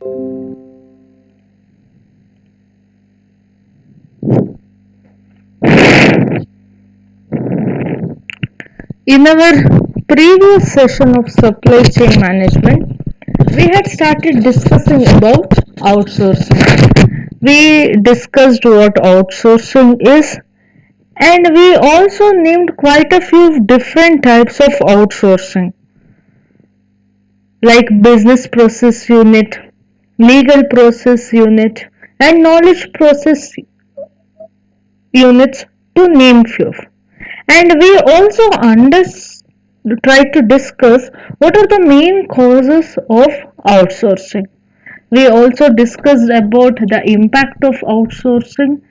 In our previous session of supply chain management, we had started discussing about outsourcing. We discussed what outsourcing is, and we also named quite a few different types of outsourcing, like business process unit, legal process unit, and knowledge process units, to name few. And we also try to discuss what are the main causes of outsourcing. We also discussed about the impact of outsourcing,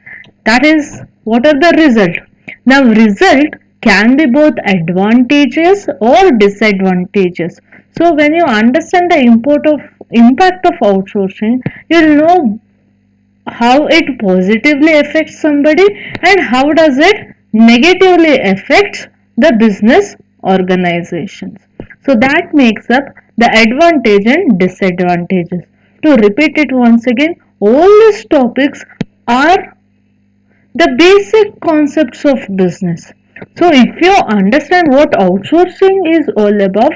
that is, what are the result. Now, result can be both advantageous or disadvantageous. So, when you understand the impact of outsourcing, you'll know how it positively affects somebody and how does it negatively affect the business organizations. So that makes up the advantage and disadvantages. To repeat it once again, all these topics are the basic concepts of business. So if you understand what outsourcing is all about,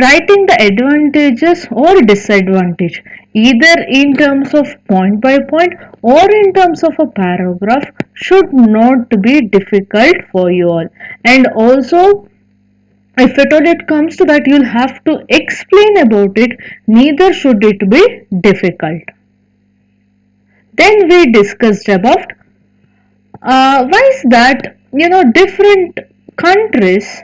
writing the advantages or disadvantage either in terms of point by point or in terms of a paragraph should not be difficult for you all. And also, if at all it comes to that, you'll have to explain about it, neither should it be difficult. Then we discussed about why is that different countries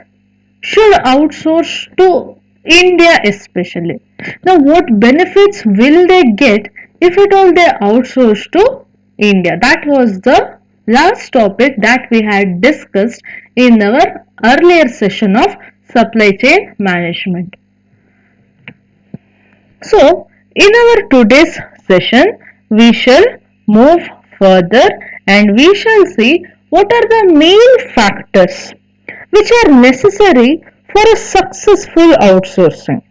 should outsource to India especially. Now, what benefits will they get if at all they outsource to India? That was the last topic that we had discussed in our earlier session of supply chain management. So, in our today's session, we shall move further and we shall see what are the main factors which are necessary for a successful outsourcing.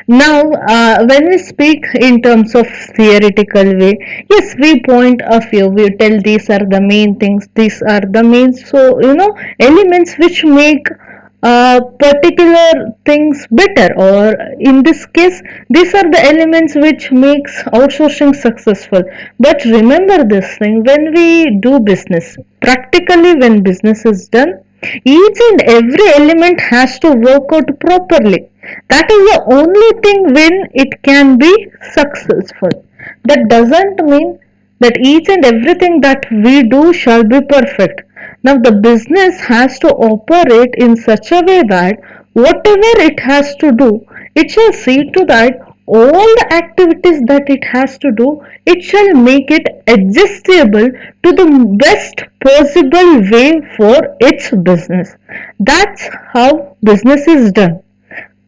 Now, when we speak in terms of theoretical way, yes, we point a few. We tell these are the main things. These are the main, so elements which make particular things better. Or in this case, these are the elements which makes outsourcing successful. But remember this thing: when we do business, practically when business is done, each and every element has to work out properly. That is the only thing when it can be successful. That doesn't mean that each and everything that we do shall be perfect. Now, the business has to operate in such a way that whatever it has to do, it shall see to that all the activities that it has to do, it shall make it adjustable to the best possible way for its business. That's how business is done.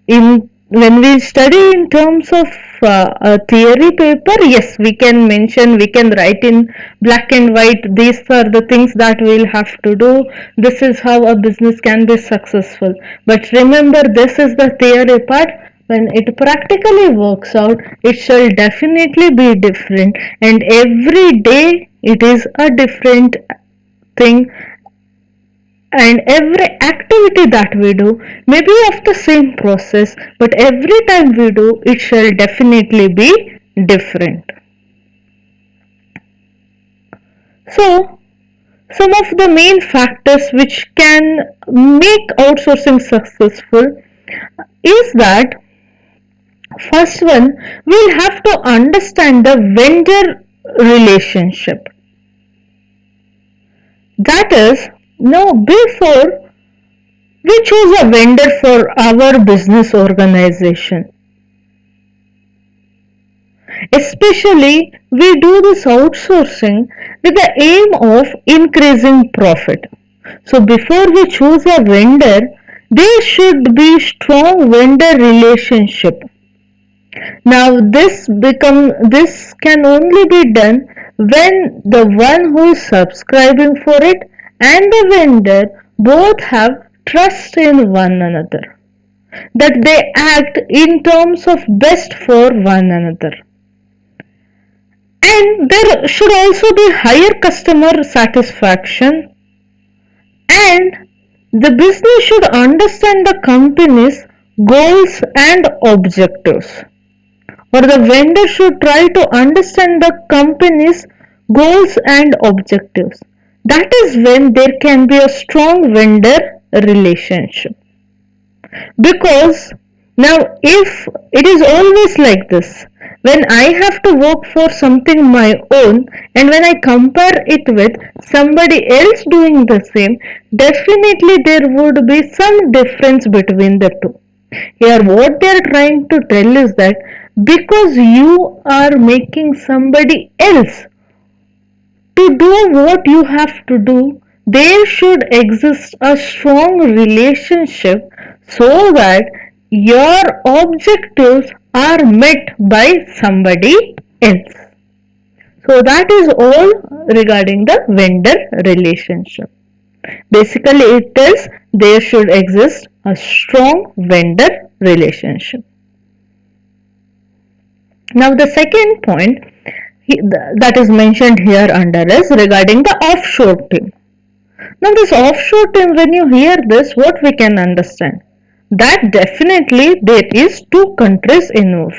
In when we study in terms of a theory paper, yes, we can mention, we can write in black and white, these are the things that we'll have to do, this is how a business can be successful. But remember, this is the theory part. When it practically works out, it shall definitely be different, and every day it is a different thing, and every activity that we do may be of the same process, but every time we do, it shall definitely be different. So, some of the main factors which can make outsourcing successful is that first one, we'll have to understand the vendor relationship. That is, now before we choose a vendor for our business organization, especially we do this outsourcing with the aim of increasing profit. So before we choose a vendor, there should be strong vendor relationship. Now this can only be done when the one who is subscribing for it and the vendor both have trust in one another. that they act in terms of best for one another. And there should also be higher customer satisfaction, and the business should understand the company's goals and objectives, or the vendor should try to understand the company's goals and objectives. That is when there can be a strong vendor relationship. Because now, if it is always like this, when I have to work for something my own and when I compare it with somebody else doing the same, definitely there would be some difference between the two. Here, what they are trying to tell is that because you are making somebody else to do what you have to do, there should exist a strong relationship so that your objectives are met by somebody else. So that is all regarding the vendor relationship. Basically, it tells there should exist a strong vendor relationship. Now, the second point that is mentioned here under is regarding the offshore team. Now, this offshore team, when you hear this, what we can understand? That definitely there is two countries involved.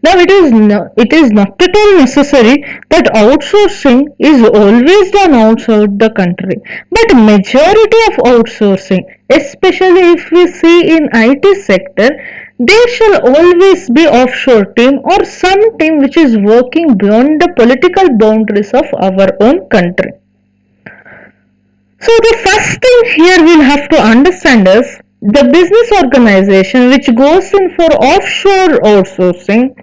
Now, it is not at all necessary that outsourcing is always done outside the country. But majority of outsourcing, especially if we see in IT sector, there shall always be offshore team or some team which is working beyond the political boundaries of our own country. So the first thing here we'll have to understand is the business organization which goes in for offshore outsourcing,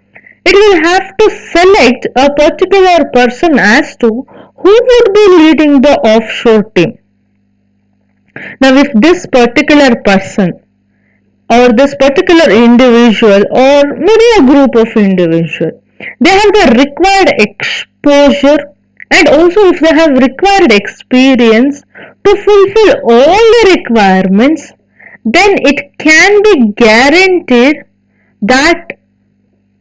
it will have to select a particular person as to who would be leading the offshore team. Now if this particular person or this particular individual or maybe a group of individuals, they have the required exposure and also if they have required experience to fulfill all the requirements, then it can be guaranteed that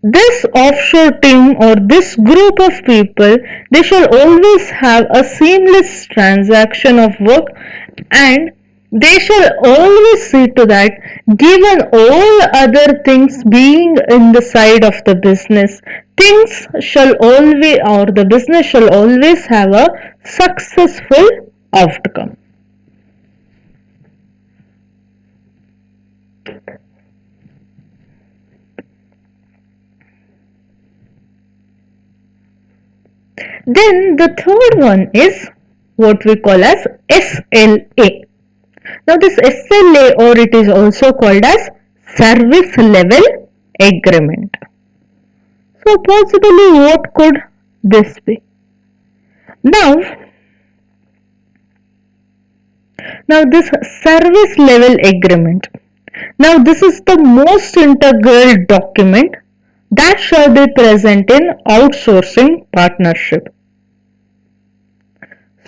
this offshore team or this group of people, they shall always have a seamless transaction of work, and they shall always see to that, given all other things being in the side of the business, things shall always or the business shall always have a successful outcome. Then the third one is what we call as SLA. Now this SLA, or it is also called as service level agreement. So possibly what could this be? Now this service level agreement. Now this is the most integral document that shall be present in outsourcing partnership.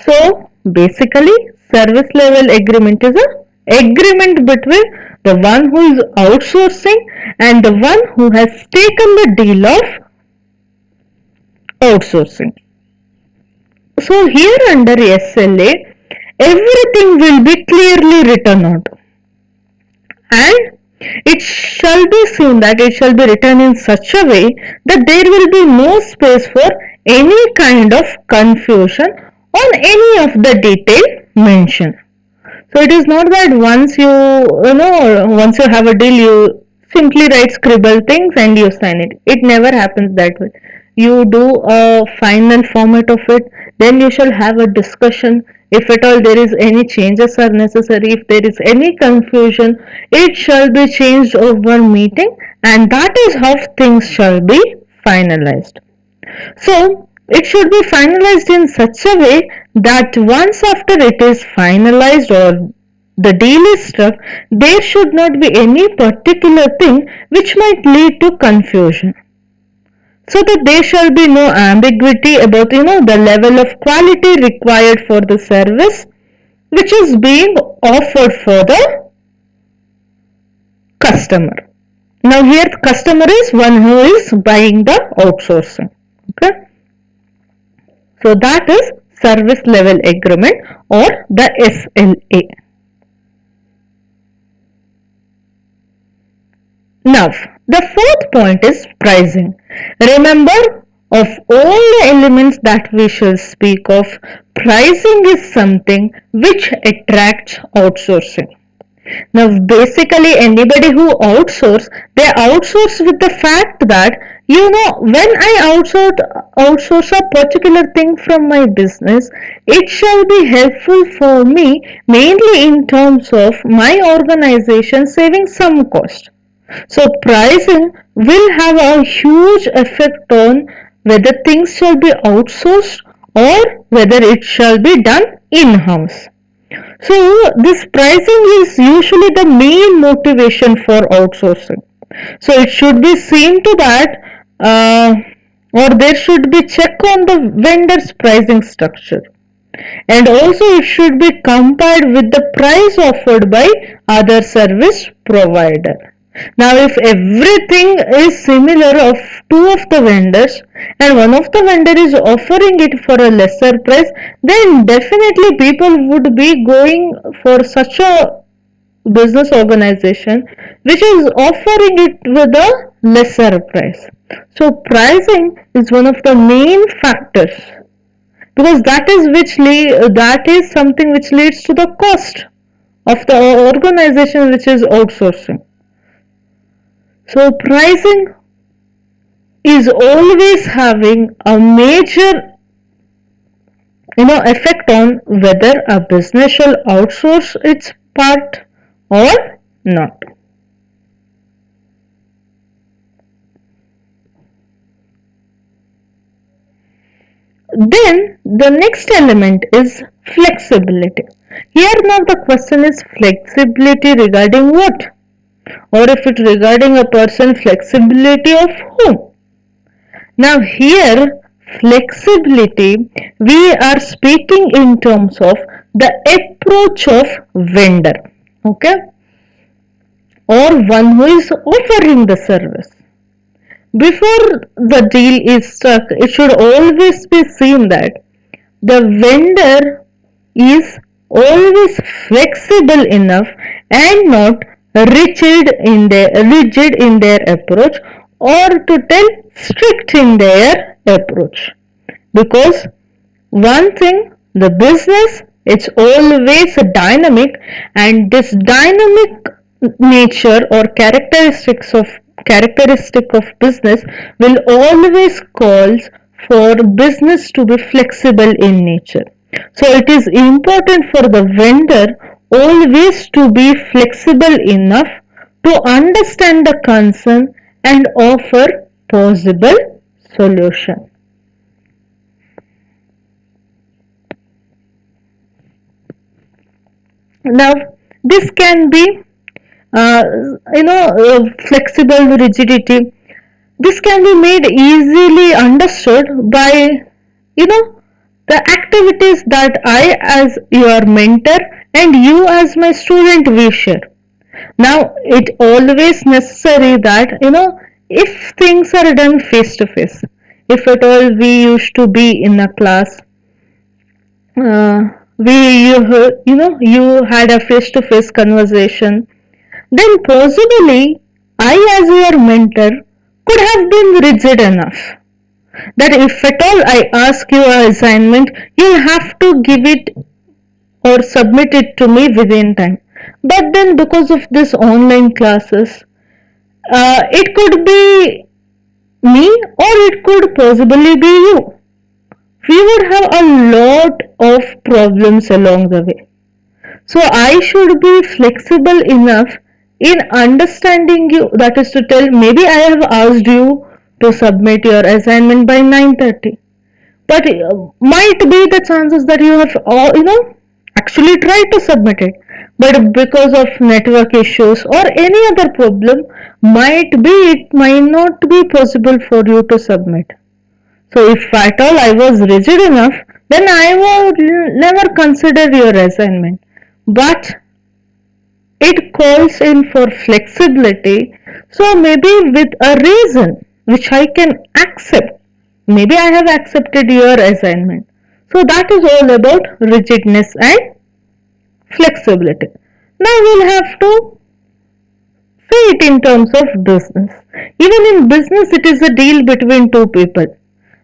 So basically service level agreement is a agreement between the one who is outsourcing and the one who has taken the deal of outsourcing. So here under SLA, everything will be clearly written out, and it shall be seen that it shall be written in such a way that there will be no space for any kind of confusion on any of the detail mentioned. So it is not that once you have a deal, you simply write scribble things and you sign it. It never happens that way. You do a final format of it, then you shall have a discussion. If at all there is any changes are necessary, if there is any confusion, it shall be changed over meeting, and that is how things shall be finalized. So it should be finalized in such a way that once after it is finalized or the deal is struck, there should not be any particular thing which might lead to confusion. So that there shall be no ambiguity about the level of quality required for the service which is being offered for the customer. Now here customer is one who is buying the outsourcing. Okay. So that is service level agreement or the SLA. Now, the fourth point is pricing. Remember, of all the elements that we shall speak of, pricing is something which attracts outsourcing. Now, basically, anybody who they outsource with the fact that, when I outsource a particular thing from my business, it shall be helpful for me mainly in terms of my organization saving some cost. So pricing will have a huge effect on whether things shall be outsourced or whether it shall be done in-house. So this pricing is usually the main motivation for outsourcing. So it should be seen to that, or there should be check on the vendor's pricing structure, and also it should be compared with the price offered by other service provider. Now if everything is similar of two of the vendors and one of the vendor is offering it for a lesser price, then definitely people would be going for such a business organization which is offering it with a lesser price. So pricing is one of the main factors, because that is something which leads to the cost of the organization which is outsourcing. So pricing is always having a major effect on whether a business shall outsource its part or not. Then the next element is flexibility. Here now the question is flexibility regarding what? Or if it regarding a person, flexibility of whom? Now here flexibility, we are speaking in terms of the approach of vendor, okay, or one who is offering the service. Before the deal is struck, it should always be seen that the vendor is always flexible enough and not rigid in their approach, or to tell strict in their approach. Because one thing, the business, it's always dynamic, and this dynamic nature or characteristic of business will always calls for business to be flexible in nature. So it is important for the vendor always to be flexible enough to understand the concern and offer possible solution. Now, this can be, flexible rigidity. This can be made easily understood by, you know, the activities that I, as your mentor, and you, as my student, we share. Now, it always necessary that, if things are done face to face, if at all we used to be in a class, uh, you had a face to face conversation, then possibly I, as your mentor, could have been rigid enough that if at all I ask you an assignment, you have to give it or submit it to me within time. But then because of this online classes, it could be me or it could possibly be you. We would have a lot of problems along the way. So I should be flexible enough in understanding you. That is to tell, maybe I have asked you to submit your assignment by 9:30, but might be the chances that you have actually tried to submit it, but because of network issues or any other problem, might be it might not be possible for you to submit. So if at all I was rigid enough, then I would never consider your assignment. But it calls in for flexibility. So maybe with a reason which I can accept. Maybe I have accepted your assignment. So that is all about rigidness and flexibility. Now we'll have to see it in terms of business. Even in business, it is a deal between two people.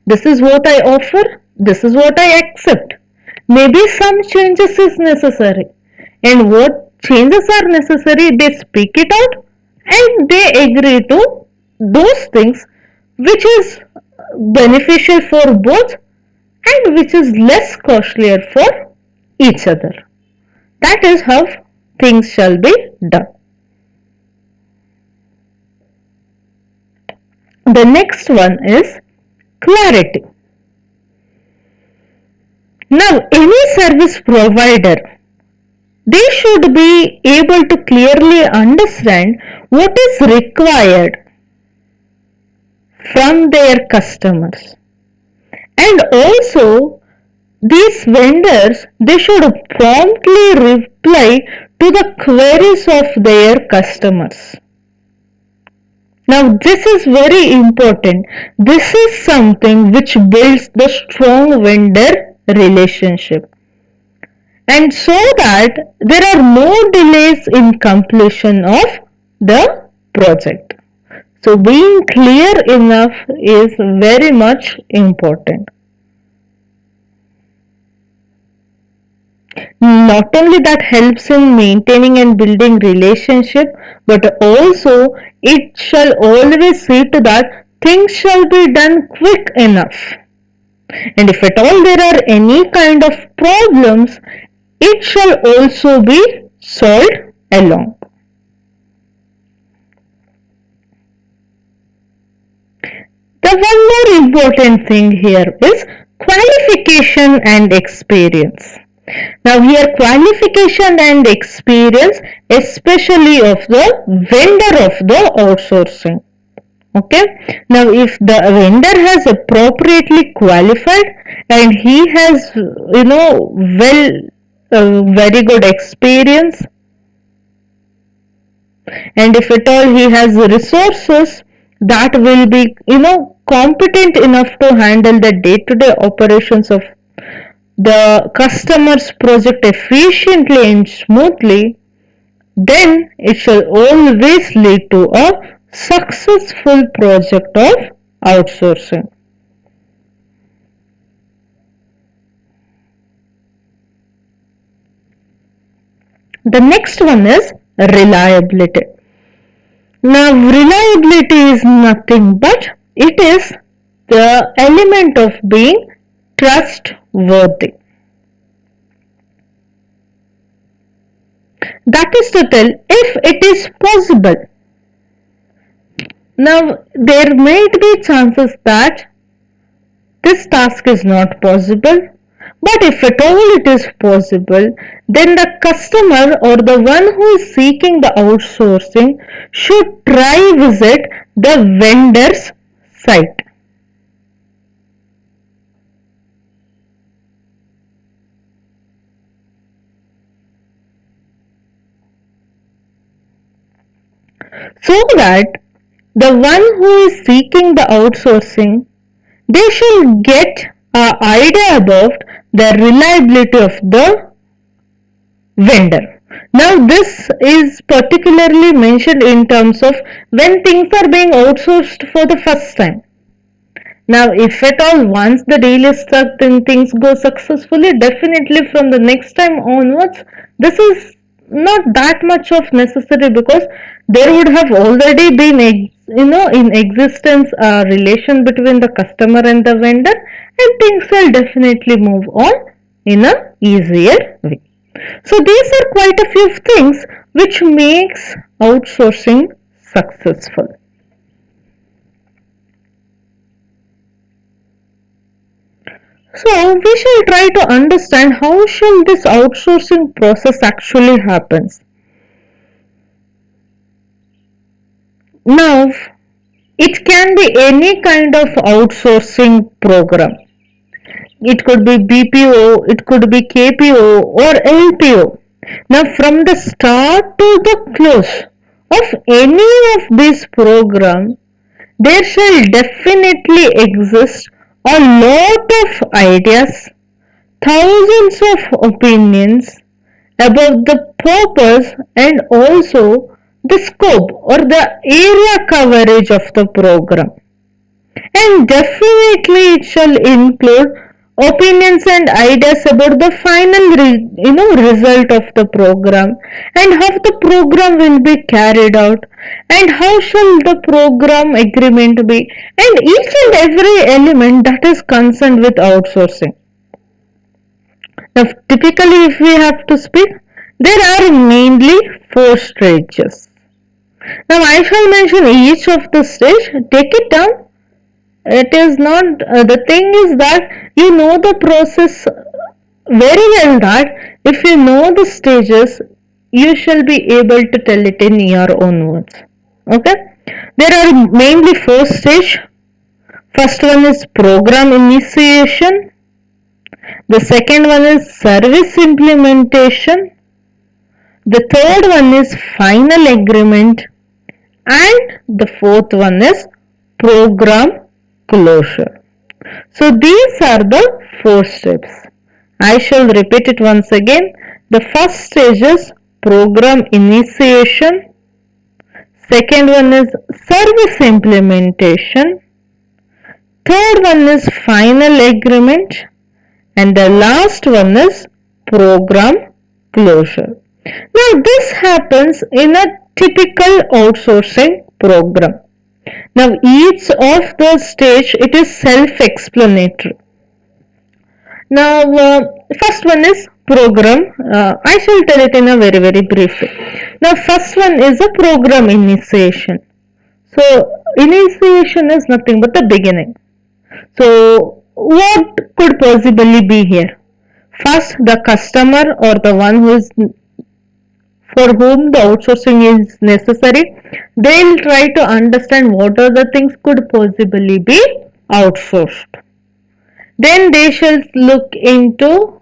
This is what I offer, this is what I accept. Maybe some changes is necessary. And what changes are necessary, they speak it out and they agree to those things which is beneficial for both and which is less costlier for each other. That is how things shall be done. The next one is clarity. Now, any service provider, they should be able to clearly understand what is required from their customers. And also, these vendors, they should promptly reply to the queries of their customers. Now, this is very important. This is something which builds the strong vendor relationship. And so that there are no delays in completion of the project. So being clear enough is very much important. Not only that helps in maintaining and building relationship, but also it shall always see to that things shall be done quick enough. And if at all there are any kind of problems, it shall also be solved along. The one more important thing here is qualification and experience. Now here qualification and experience, especially of the vendor of the outsourcing. Okay. Now if the vendor has appropriately qualified and he has very good experience, and if at all he has resources that will be competent enough to handle the day-to-day operations of the customer's project efficiently and smoothly, then it shall always lead to a successful project of outsourcing. The next one is reliability. Now, reliability is nothing but it is the element of being trustworthy. That is to tell if it is possible. Now, there might be chances that this task is not possible, but if at all it is possible, then the customer or the one who is seeking the outsourcing should try visit the vendor's site. So that the one who is seeking the outsourcing, they should get an idea about the reliability of the vendor. Now this is particularly mentioned in terms of when things are being outsourced for the first time. Now if at all once the deal is struck and things go successfully, definitely from the next time onwards, this is not that much of necessary because there would have already been in existence a relation between the customer and the vendor, and things will definitely move on in a easier way. So these are quite a few things which makes outsourcing successful. So we shall try to understand how shall this outsourcing process actually happens. Now it can be any kind of outsourcing program. It could be BPO, it could be KPO or LPO. Now, from the start to the close of any of these programs, there shall definitely exist a lot of ideas, thousands of opinions about the purpose and also the scope or the area coverage of the program. And definitely it shall include opinions and ideas about the final result of the program, and how the program will be carried out, and how shall the program agreement be, and each and every element that is concerned with outsourcing. Now, typically if we have to speak, there are mainly four stages. Now I shall mention each of the stage. Take it down. It is not the thing is that you know the process very well, that if you know the stages, you shall be able to tell it in your own words. Okay, there are mainly four stages. First one is program initiation, the second one is service implementation, the third one is final agreement, and the fourth one is program closure. So these are the four steps. I shall repeat it once again. The first stage is program initiation, second one is service implementation, third one is final agreement, and the last one is program closure. Now this happens in a typical outsourcing program. Now each of the stage, it is self-explanatory. Now first one is program. I shall tell it in a very brief way. Now first one is a program initiation. So initiation is nothing but the beginning. So what could possibly be here? First, the customer or the one who is for whom the outsourcing is necessary, they'll try to understand what are the things could possibly be outsourced. Then they shall look into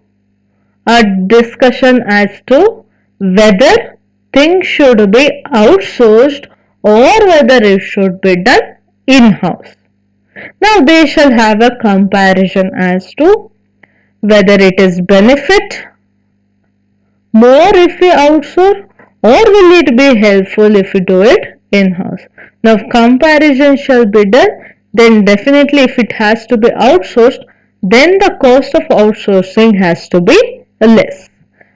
a discussion as to whether things should be outsourced or whether it should be done in-house. Now they shall have a comparison as to whether it is benefit more if we outsource, or will it be helpful if we do it in-house. Now if comparison shall be done, then definitely if it has to be outsourced, then the cost of outsourcing has to be less.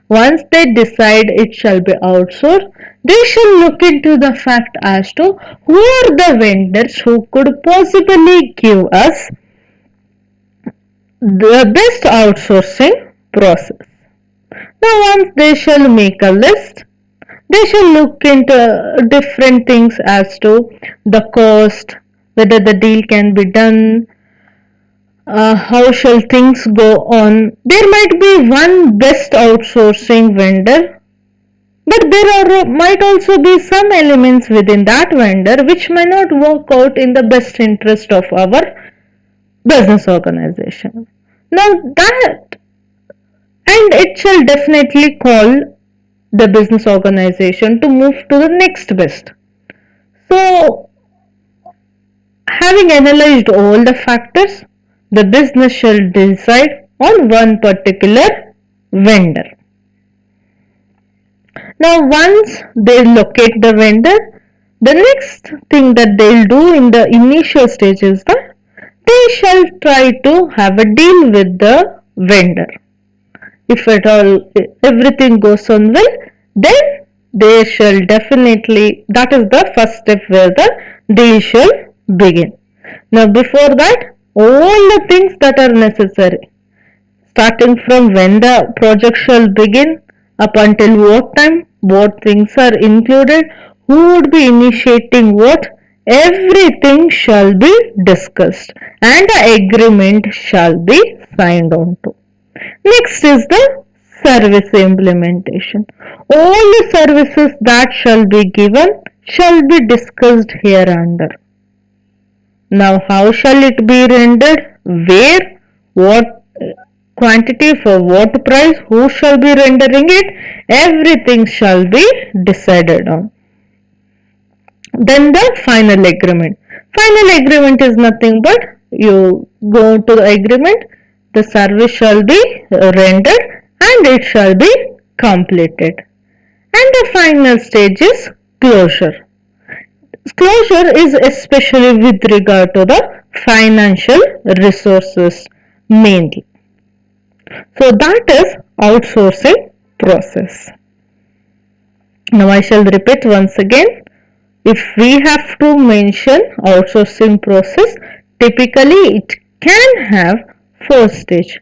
Once they decide it shall be outsourced, they shall look into the fact as to who are the vendors who could possibly give us the best outsourcing process. Now once they shall make a list, they shall look into different things as to the cost, whether the deal can be done, how shall things go on. There might be one best outsourcing vendor, but might also be some elements within that vendor which may not work out in the best interest of our business organization. Now that, and it shall definitely call the business organization to move to the next best. So, having analyzed all the factors, the business shall decide on one particular vendor. Now, once they locate the vendor, the next thing that they'll do in the initial stage is that they shall try to have a deal with the vendor. If at all everything goes on well, then they shall definitely, that is the first step where the deal shall begin. Now before that, all the things that are necessary, starting from when the project shall begin, up until what time, what things are included, who would be initiating what, everything shall be discussed and the agreement shall be signed on to. Next is the service implementation. All the services that shall be given shall be discussed hereunder. Now how shall it be rendered? Where? What quantity, for what price, who shall be rendering it, everything shall be decided on. Then the final agreement. Final agreement is nothing but you go to the agreement, the service shall be rendered and it shall be completed. And the final stage is closure. Closure is especially with regard to the financial resources mainly. So that is outsourcing process. Now I shall repeat once again. If we have to mention outsourcing process, typically it can have four stages.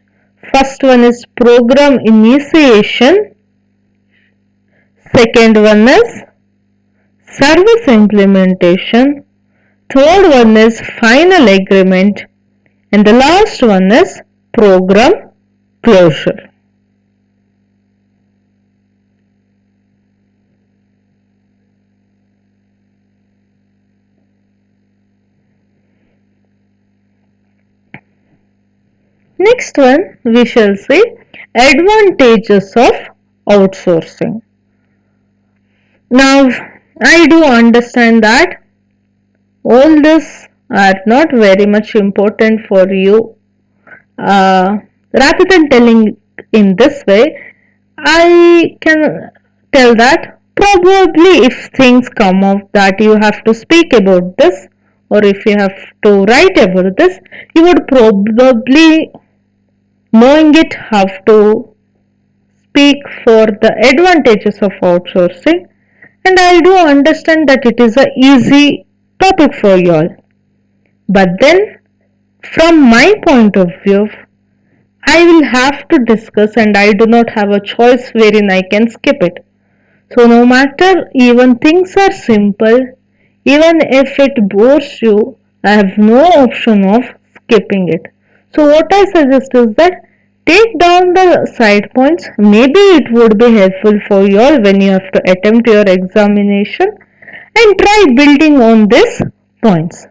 First one is program initiation. Second one is service implementation. Third one is final agreement. And the last one is program closure. Next one we shall see advantages of outsourcing. Now I do understand that all this are not very much important for you. Rather than telling in this way, I can tell that probably if things come up that you have to speak about this or if you have to write about this, you would probably knowing it have to speak for the advantages of outsourcing, and I do understand that it is a easy topic for you all. But then from my point of view, I will have to discuss and I do not have a choice wherein I can skip it. So no matter even things are simple, even if it bores you, I have no option of skipping it. So what I suggest is that take down the side points. Maybe it would be helpful for you all when you have to attempt your examination and try building on these points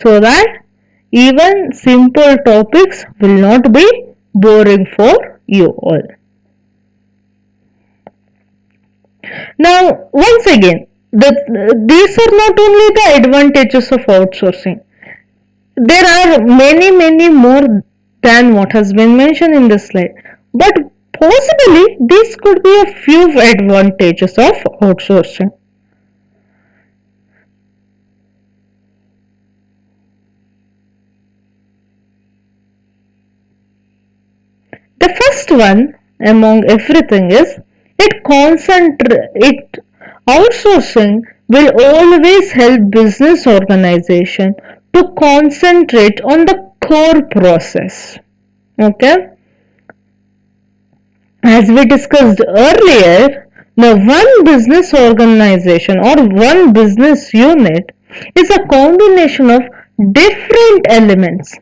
so that even simple topics will not be boring for you all. Now, once again, these are not only the advantages of outsourcing. There are many more than what has been mentioned in this slide. But possibly, these could be a few advantages of outsourcing. The first one among everything is it outsourcing will always help business organization to concentrate on the core process. Okay, as we discussed earlier, the one business organization or one business unit is a combination of different elements.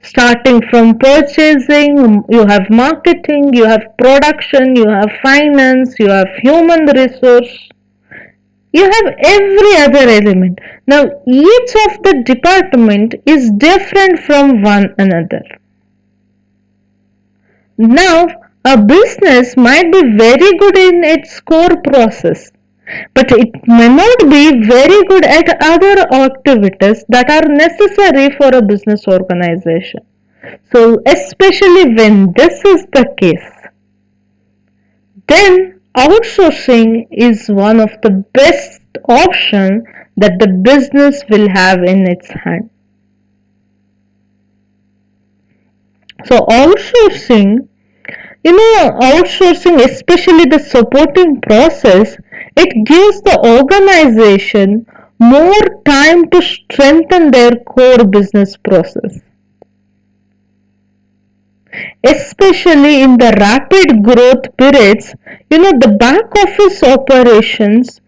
Starting from purchasing, you have marketing, you have production, you have finance, you have human resource, you have every other element. Now, each of the department is different from one another. Now, a business might be very good in its core process, but it may not be very good at other activities that are necessary for a business organization. So, especially when this is the case, then outsourcing is one of the best option that the business will have in its hand. So, outsourcing, especially the supporting process, it gives the organization more time to strengthen their core business process. Especially in the rapid growth periods, the back office operations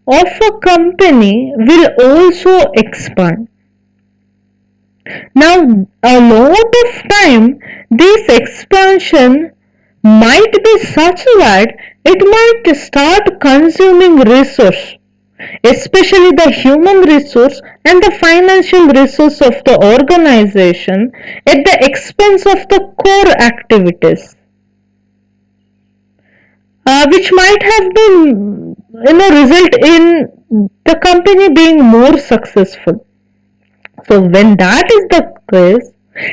of a company will also expand. Now, a lot of time, this expansion might be such that it might start consuming resource. especially the human resource and the financial resource of the organization at the expense of the core activities, which might have been, result in the company being more successful. So when that is the case,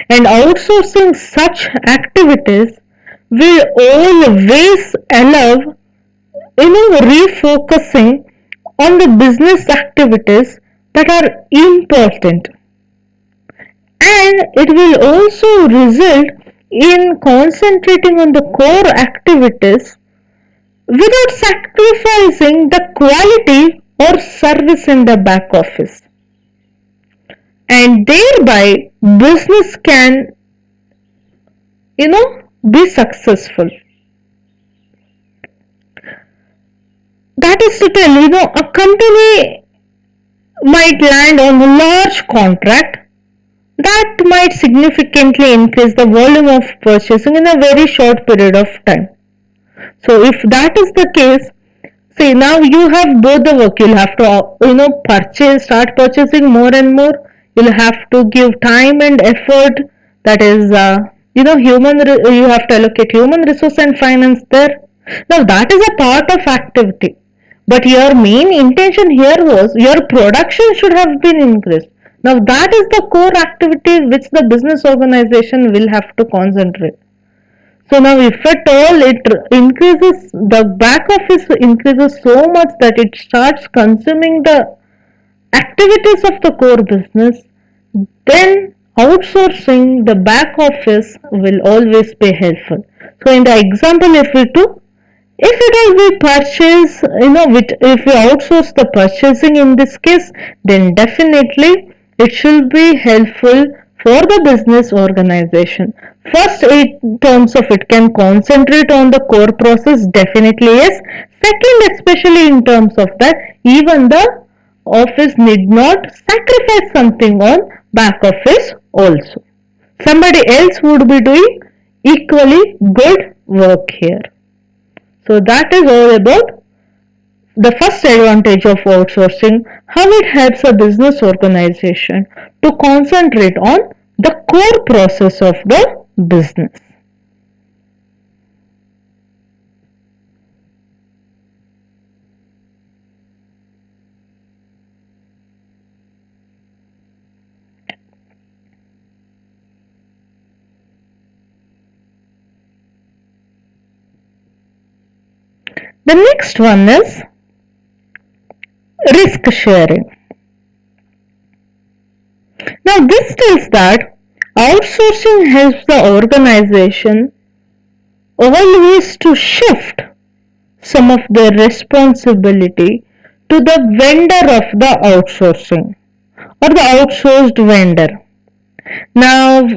and outsourcing such activities will always allow, refocusing on the business activities that are important, and it will also result in concentrating on the core activities without sacrificing the quality or service in the back office, and thereby business can, be successful. That is to tell, a company might land on a large contract that might significantly increase the volume of purchasing in a very short period of time. So if that is the case, see, now you have both the work. You'll have to, start purchasing more and more. You'll have to give time and effort. That is, you have to allocate human resource and finance there. Now that is a part of activity. But your main intention here was your production should have been increased. Now that is the core activity which the business organization will have to concentrate. So now if at all it increases, the back office increases so much that it starts consuming the activities of the core business, then outsourcing the back office will always be helpful. So in the example if we took, if it is we purchase, if we outsource the purchasing in this case, then definitely it should be helpful for the business organization. First, in terms of it can concentrate on the core process, definitely yes. Second, especially in terms of that, even the office need not sacrifice something on back office also. Somebody else would be doing equally good work here. So that is all about the first advantage of outsourcing, how it helps a business organization to concentrate on the core process of the business. The next one is risk sharing. Now this tells that outsourcing helps the organization always to shift some of the responsibility to the vendor of the outsourcing or the outsourced vendor. Now,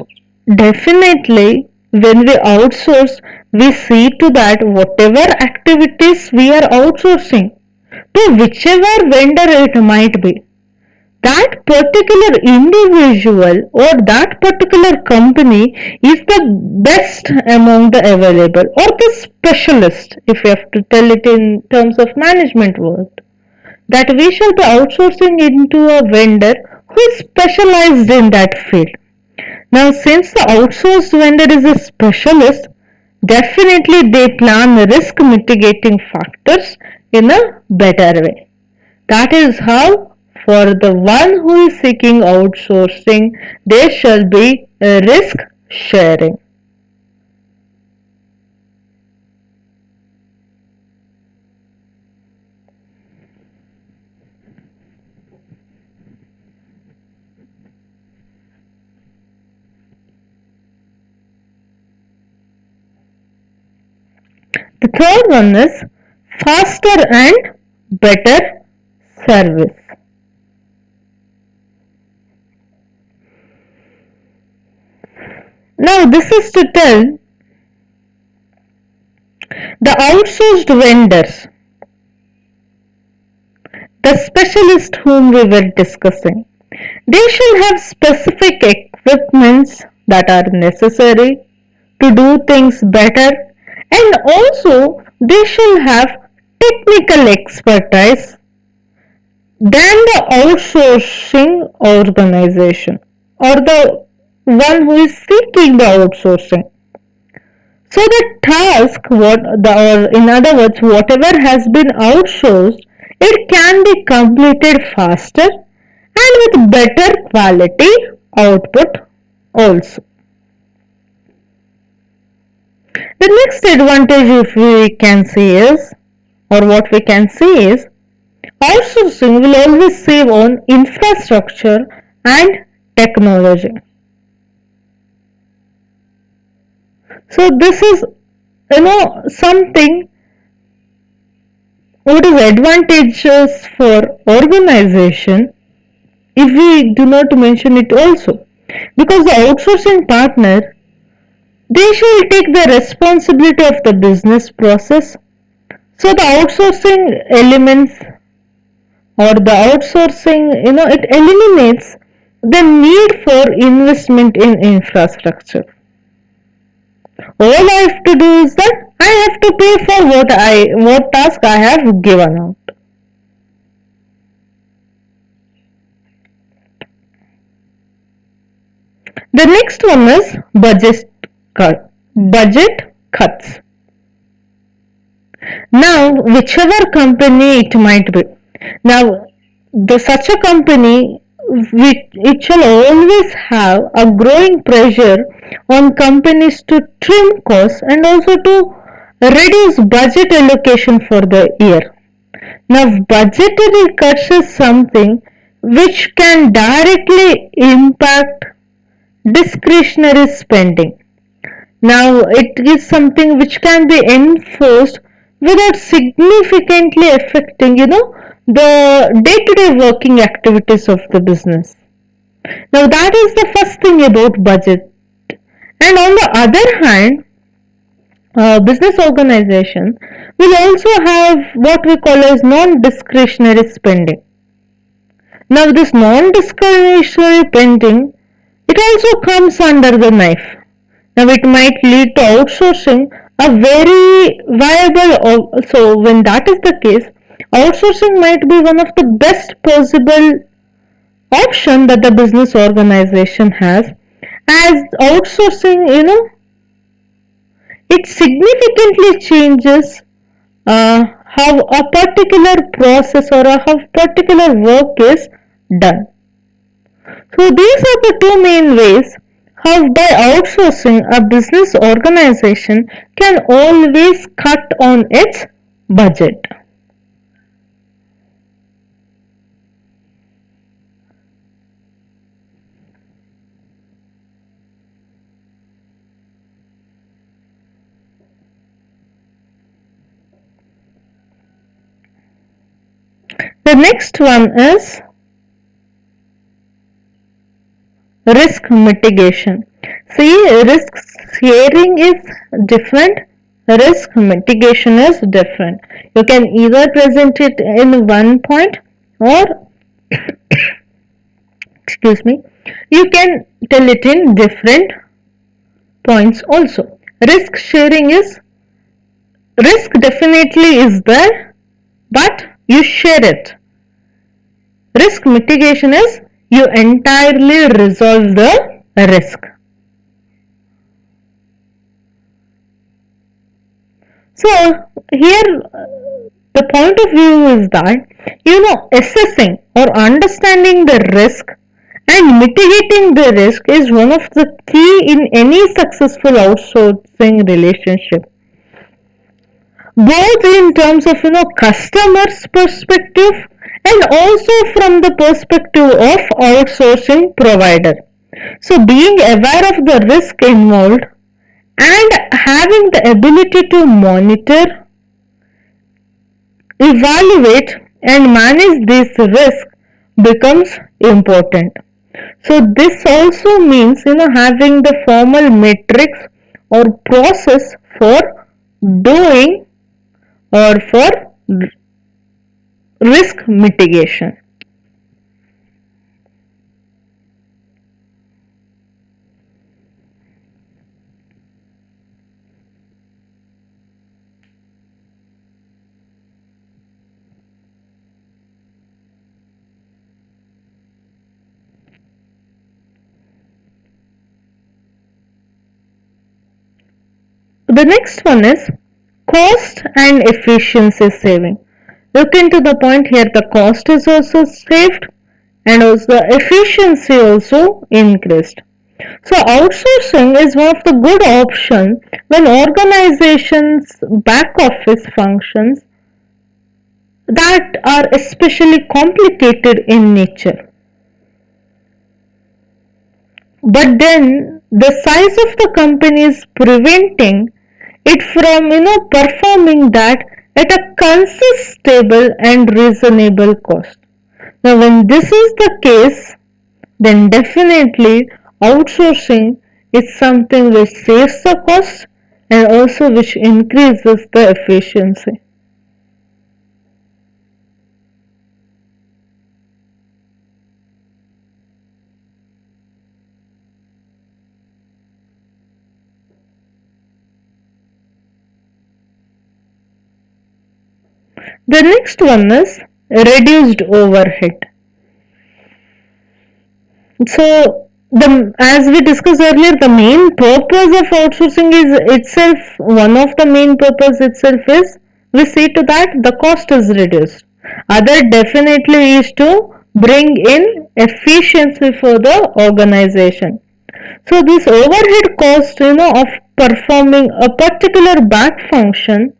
definitely, when we outsource, we see to that whatever activities we are outsourcing to whichever vendor it might be, that particular individual or that particular company is the best among the available or the specialist, if you have to tell it in terms of management word, that we shall be outsourcing into a vendor who is specialized in that field. Now since the outsourced vendor is a specialist, definitely they plan risk mitigating factors in a better way. That is how, for the one who is seeking outsourcing, there shall be a risk sharing. The third one is faster and better service. Now this is to tell the outsourced vendors, the specialist whom we were discussing, they shall have specific equipments that are necessary to do things better, and also they shall have technical expertise than the outsourcing organization or the one who is seeking the outsourcing. So the task, or in other words, whatever has been outsourced, it can be completed faster and with better quality output also. The next advantage if we can see is, or what we can see is, outsourcing will always save on infrastructure and technology. So this is something what is advantageous for organization if we do not mention it also, because the outsourcing partner, they shall take the responsibility of the business process. So the outsourcing elements or the outsourcing, it eliminates the need for investment in infrastructure. All I have to do is that I have to pay for what task I have given out. The next one is budget cuts. Now, whichever company it might be. Now, such a company, it shall always have a growing pressure on companies to trim costs and also to reduce budget allocation for the year. Now, budgetary cuts is something which can directly impact discretionary spending. Now, it is something which can be enforced without significantly affecting, the day-to-day working activities of the business. Now, that is the first thing about budget. And on the other hand, business organization will also have what we call as non-discretionary spending. Now, this non-discretionary spending, it also comes under the knife. Now it might lead to outsourcing a very viable. So when that is the case, outsourcing might be one of the best possible option that the business organization has, as outsourcing, it significantly changes how a particular process or how particular work is done. So these are the two main ways how by outsourcing a business organization can always cut on its budget. The next one is risk mitigation. See, risk sharing is different, risk mitigation is different. You can either present it in one point or excuse me, you can tell it in different points also. Risk sharing is, risk definitely is there, but you share it. Risk mitigation is you entirely resolve the risk. So here the point of view is that assessing or understanding the risk and mitigating the risk is one of the key in any successful outsourcing relationship, both in terms of customers perspective and also from the perspective of outsourcing provider. So being aware of the risk involved and having the ability to monitor, evaluate and manage this risk becomes important. So this also means having the formal metrics or process for doing or for risk mitigation. The next one is cost and efficiency saving. Look into the point here, the cost is also saved and also the efficiency also increased. So outsourcing is one of the good option when organizations back office functions that are especially complicated in nature. But then the size of the company is preventing it from performing that at a consistable and reasonable cost. Now when this is the case, then definitely outsourcing is something which saves the cost and also which increases the efficiency. The next one is reduced overhead. So the as we discussed earlier, the main purpose of outsourcing is itself one of the main purpose itself is we see to that the cost is reduced. Other definitely is to bring in efficiency for the organization. So this overhead cost of performing a particular back function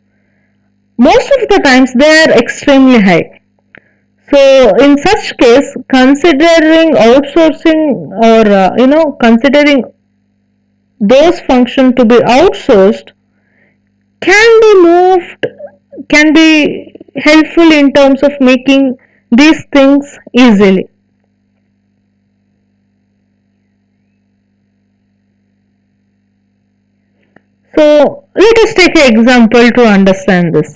most of the times they are extremely high. So in such case, considering outsourcing or considering those functions to be outsourced can be moved, can be helpful in terms of making these things easily. So let us take an example to understand this.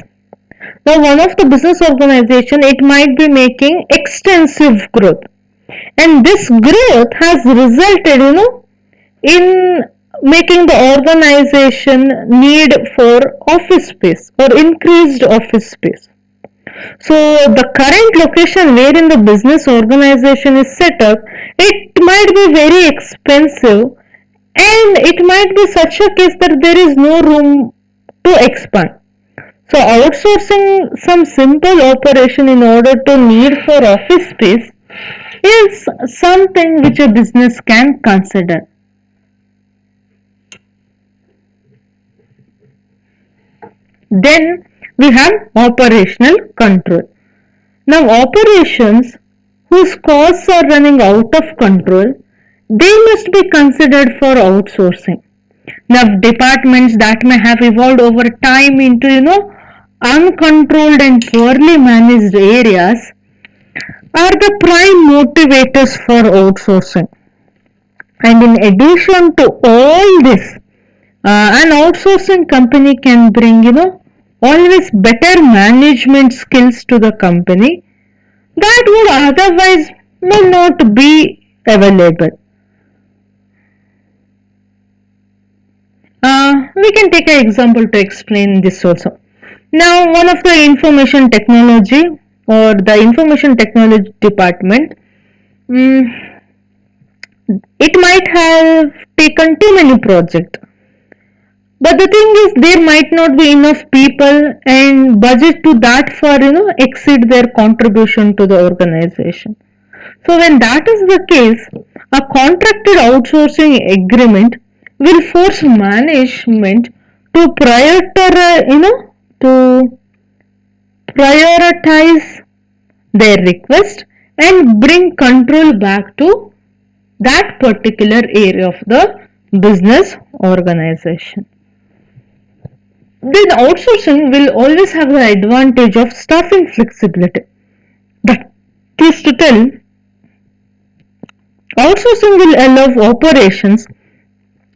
Now one of the business organization it might be making extensive growth and this growth has resulted in making the organization need for office space or increased office space. So the current location wherein the business organization is set up, it might be very expensive and it might be such a case that there is no room to expand. So outsourcing some simple operation in order to need for office space is something which a business can consider. Then we have operational control. Now operations whose costs are running out of control, they must be considered for outsourcing. Now departments that may have evolved over time into uncontrolled and poorly managed areas are the prime motivators for outsourcing. And in addition to all this, an outsourcing company can bring, always better management skills to the company that would otherwise may not be available. We can take an example to explain this also. Now, one of the information technology or the information technology department, mm, it might have taken too many projects. But the thing is, there might not be enough people and budget to that for exceed their contribution to the organization. So when that is the case, a contracted outsourcing agreement will force management to to prioritize their request and bring control back to that particular area of the business organization. Then outsourcing will always have the advantage of staffing flexibility. That is to tell, outsourcing will allow operations,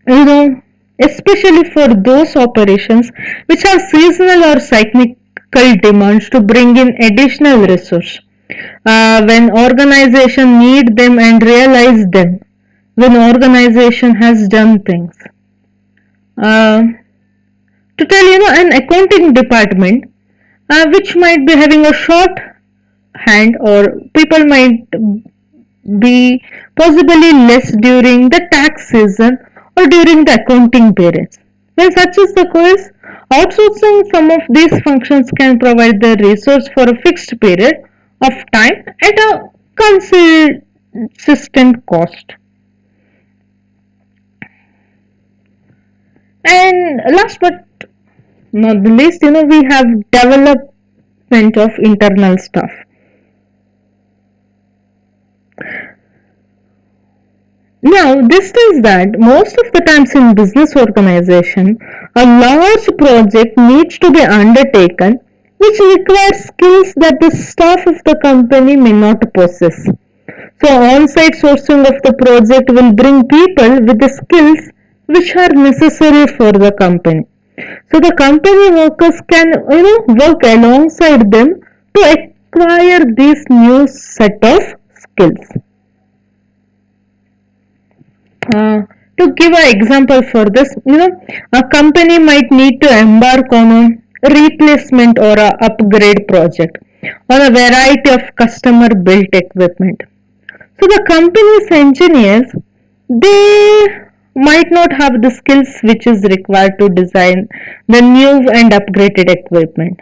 you know, especially for those operations which have seasonal or cyclical demands to bring in additional resource. When organization need them and realize them, when organization has done things. Uh, to tell an accounting department which might be having a short hand or people might be possibly less during the tax season or during the accounting periods. When such is the case, outsourcing some of these functions can provide the resource for a fixed period of time at a consistent cost. And last but not the least, we have development of internal stuff. Now, this is that most of the times in business organization, a large project needs to be undertaken which requires skills that the staff of the company may not possess. So, on-site sourcing of the project will bring people with the skills which are necessary for the company. So, the company workers can, work alongside them to acquire these new set of skills. Uh, to give an example for this, a company might need to embark on a replacement or a upgrade project on a variety of customer built equipment. So the company's engineers, they might not have the skills which is required to design the new and upgraded equipment.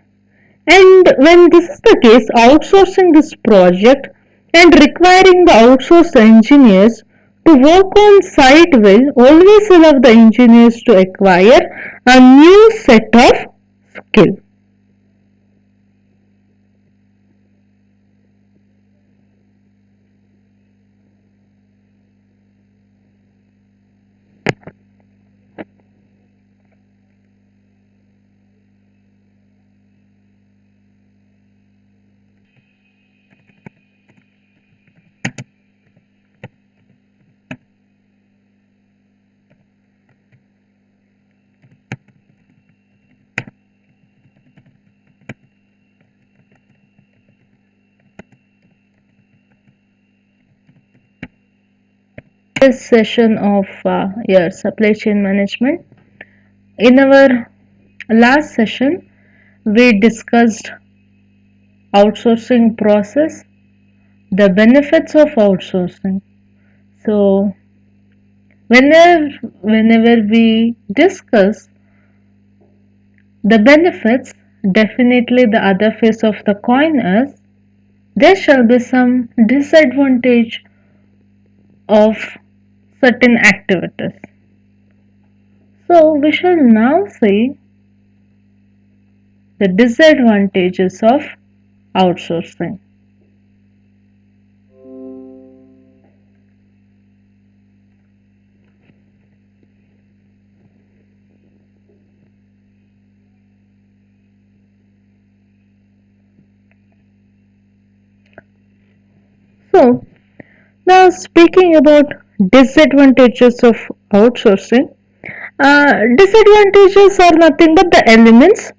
And when this is the case, outsourcing this project and requiring the outsourced engineers to work on site will always allow the engineers to acquire a new set of skill. This session of your supply chain management. In our last session, we discussed outsourcing process, the benefits of outsourcing. So whenever we discuss the benefits, definitely the other face of the coin is there shall be some disadvantage of certain activities. So we shall now see the disadvantages of outsourcing. So now speaking about disadvantages of outsourcing, disadvantages are nothing but the elements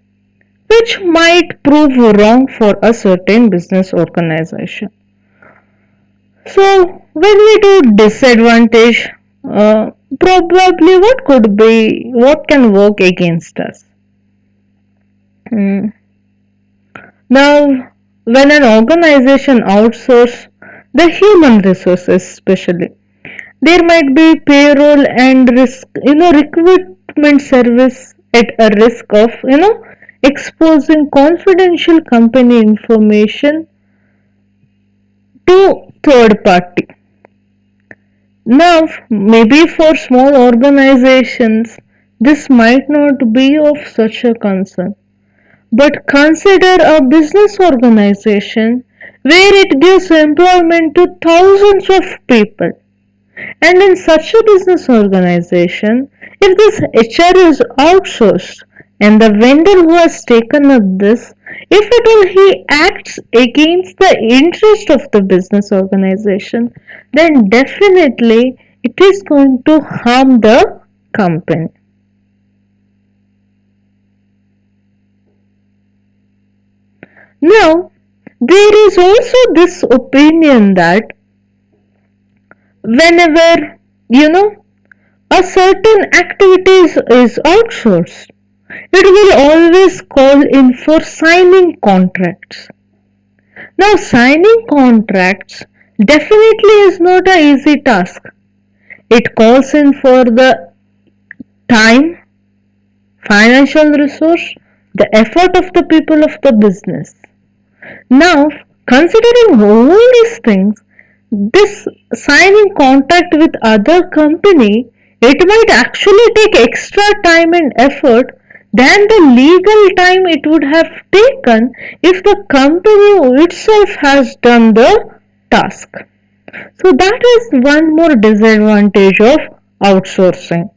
which might prove wrong for a certain business organization. So when we do disadvantage, probably what can work against us? Mm. Now, when an organization outsources the human resources, especially, there might be payroll and recruitment service at a risk of, exposing confidential company information to third party. Now, maybe for small organizations, this might not be of such a concern. But consider a business organization where it gives employment to thousands of people. And in such a business organization, if this HR is outsourced and the vendor who has taken up this, if at all he acts against the interest of the business organization, then definitely it is going to harm the company. Now, there is also this opinion that whenever a certain activities is outsourced, it will always call in for signing contracts. Now, signing contracts definitely is not an easy task. It calls in for the time, financial resource, the effort of the people of the business. Now, considering all these things, this signing contract with other company, it might actually take extra time and effort than the legal time it would have taken if the company itself has done the task. So that is one more disadvantage of outsourcing.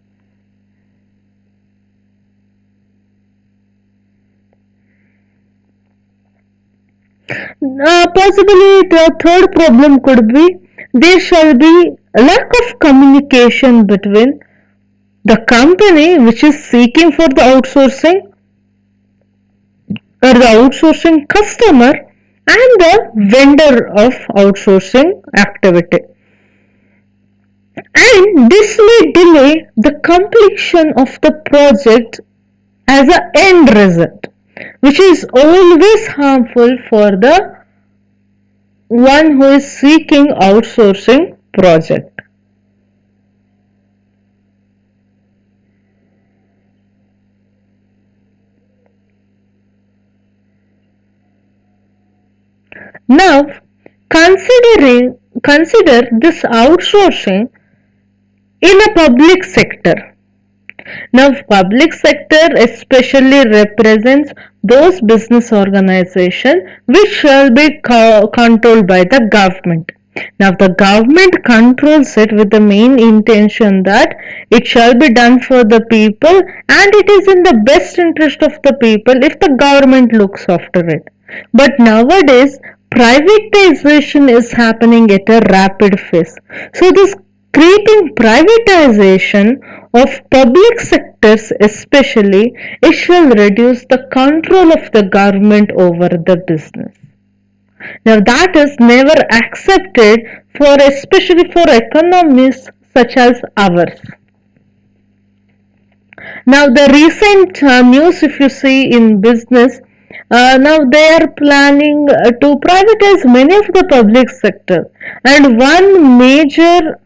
Possibly the third problem could be there shall be a lack of communication between the company which is seeking for the outsourcing or the outsourcing customer and the vendor of outsourcing activity. And this may delay the completion of the project as an end result, which is always harmful for the one who is seeking outsourcing project. Now, consider this outsourcing in a public sector. Now, public sector especially represents those business organizations which shall be controlled by the government. Now, the government controls it with the main intention that it shall be done for the people and it is in the best interest of the people if the government looks after it. But nowadays, privatization is happening at a rapid pace. So, this creating privatization of public sectors especially, it shall reduce the control of the government over the business. Now that is never accepted for especially for economies such as ours. Now the recent news if you see in business, now they are planning to privatize many of the public sector and one major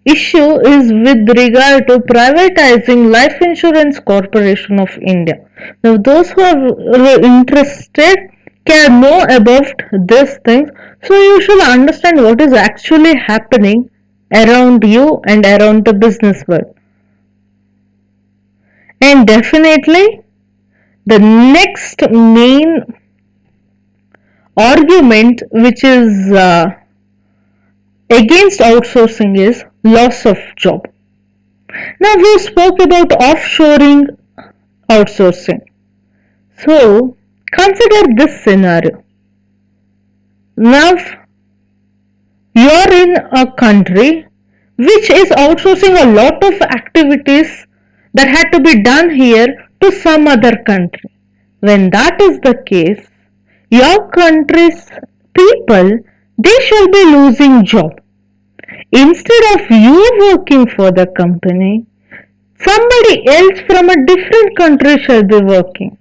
issue is with regard to privatizing Life Insurance Corporation of India. Now, those who are interested can know about these things. So, you should understand what is actually happening around you and around the business world. And definitely, the next main argument which is against outsourcing is loss of job. Now we spoke about offshoring outsourcing. So consider this scenario. Now you're in a country which is outsourcing a lot of activities that had to be done here to some other country. When that is the case, your country's people they shall be losing job. Instead of you working for the company, somebody else from a different country shall be working.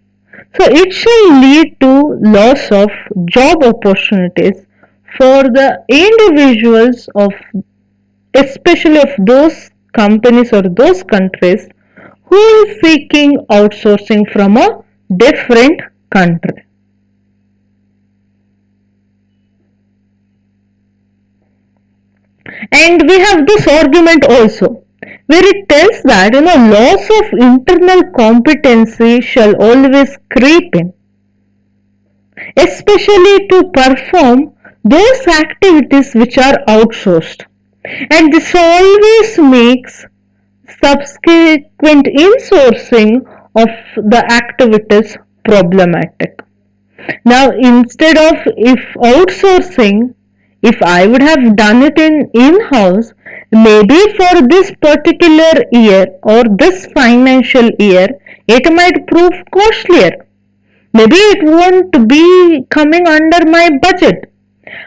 So it shall lead to loss of job opportunities for the individuals of especially of those companies or those countries who is seeking outsourcing from a different country. And we have this argument also where it tells that loss of internal competency shall always creep in, especially to perform those activities which are outsourced. And this always makes subsequent insourcing of the activities problematic. Now, instead of if outsourcing, if I would have done it in-house, maybe for this particular year or this financial year, it might prove costlier. Maybe it won't be coming under my budget.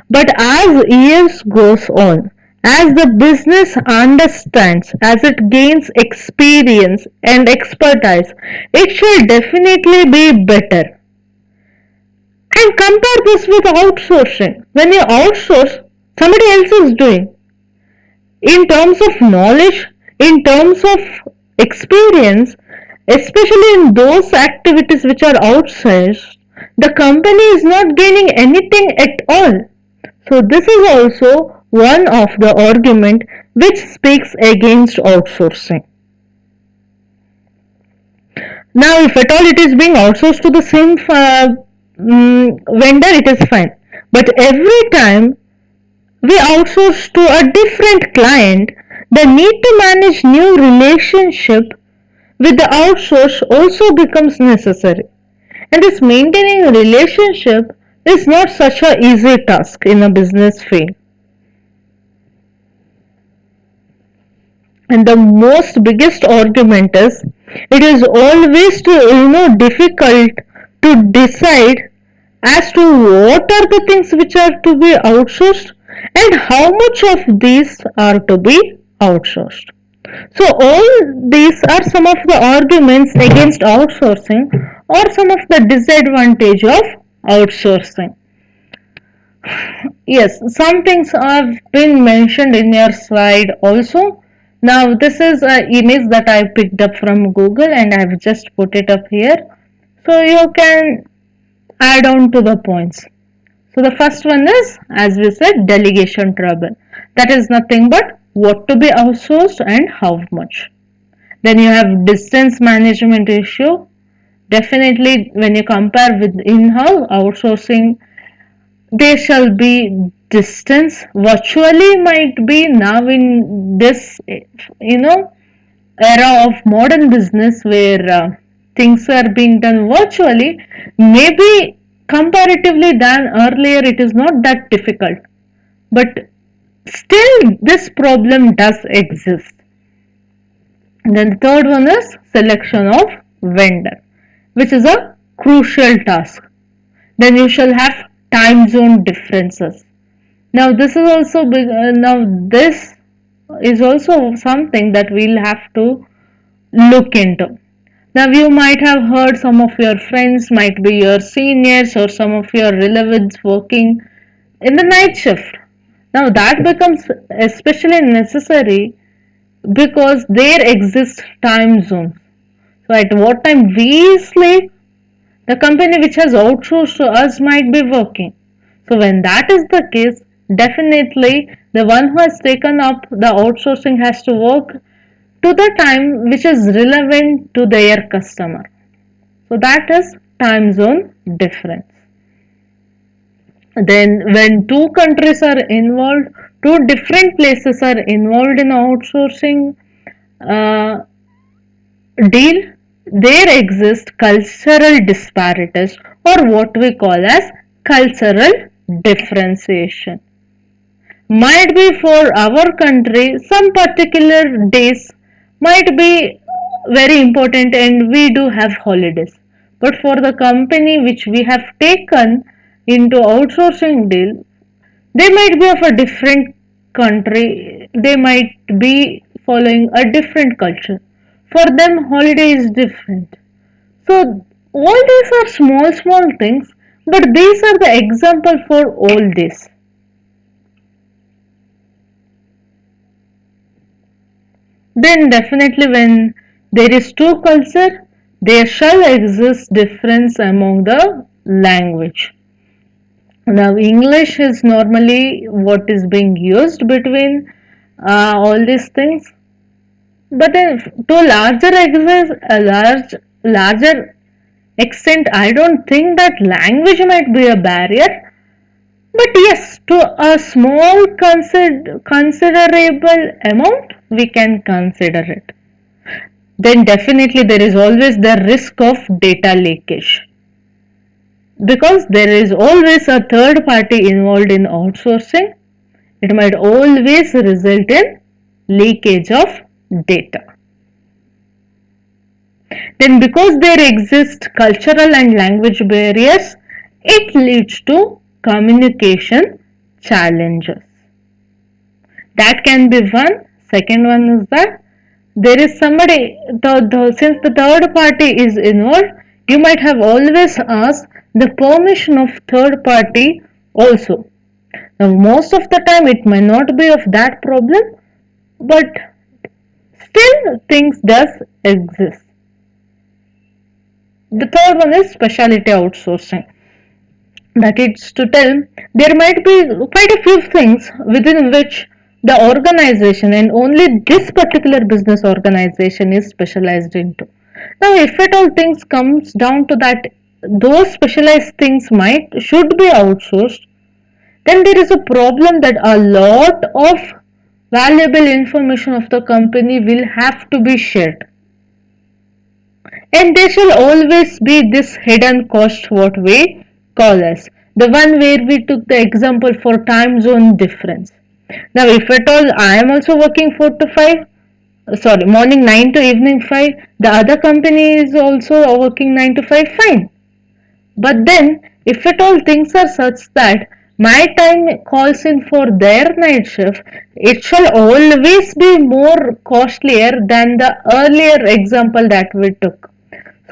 But as years goes on, as the business understands, as it gains experience and expertise, it shall definitely be better. And compare this with outsourcing. When you outsource, somebody else is doing. In terms of knowledge, in terms of experience, especially in those activities which are outsourced, the company is not gaining anything at all. So this is also one of the argument which speaks against outsourcing. Now, if at all it is being outsourced to the same vendor, it is fine. But every time we outsource to a different client, the need to manage new relationship with the outsource also becomes necessary. And this maintaining a relationship is not such a easy task in a business field. And the most biggest argument is it is always difficult to decide as to what are the things which are to be outsourced and how much of these are to be outsourced. So all these are some of the arguments against outsourcing or some of the disadvantage of outsourcing. Yes, some things have been mentioned in your slide also. Now this is an image that I picked up from Google and I've just put it up here. So you can add on to the points. So the first one is, as we said, delegation trouble. That is nothing but what to be outsourced and how much. Then you have distance management issue. Definitely when you compare with in-house outsourcing, there shall be distance. Virtually might be now in this, era of modern business where things are being done virtually. Maybe comparatively than earlier, it is not that difficult. But still, this problem does exist. Then the third one is selection of vendor, which is a crucial task. Then you shall have time zone differences. Now this is also something that we'll have to look into. Now you might have heard some of your friends, might be your seniors or some of your relatives working in the night shift. Now that becomes especially necessary because there exist time zones. So at what time we sleep, the company which has outsourced to us might be working. So when that is the case, definitely the one who has taken up the outsourcing has to work to the time which is relevant to their customer. So that is time zone difference. Then when two countries are involved, two different places are involved in outsourcing uh, deal, there exist cultural disparities or what we call as cultural differentiation. Might be for our country some particular days might be very important and we do have holidays, but for the company which we have taken into outsourcing deal, they might be of a different country, they might be following a different culture. For them holiday is different. So all these are small small things, but these are the example for all this. Then definitely when there is two culture, there shall exist difference among the language. Now English is normally what is being used between all these things, but then to a larger extent, I don't think that language might be a barrier. But yes, to a small considerable amount, we can consider it. Then definitely there is always the risk of data leakage because there is always a third party involved in outsourcing. It might always result in leakage of data. Then because there exist cultural and language barriers, it leads to communication challenges. That can be one. Second one is that there is somebody, since the third party is involved, you might have always asked the permission of third party also. Now most of the time it may not be of that problem, but still things does exist. The third one is specialty outsourcing. That is to tell there might be quite a few things within which the organization and only this particular business organization is specialized into. Now, if at all things comes down to that, those specialized things might should be outsourced, then there is a problem that a lot of valuable information of the company will have to be shared, and there shall always be this hidden cost, what we call as the one where we took the example for time zone difference. Now if at all I am also working 4 to 5, sorry, morning 9 to evening 5, the other company is also working 9 to 5, fine. But then, if at all things are such that my time calls in for their night shift, it shall always be more costlier than the earlier example that we took.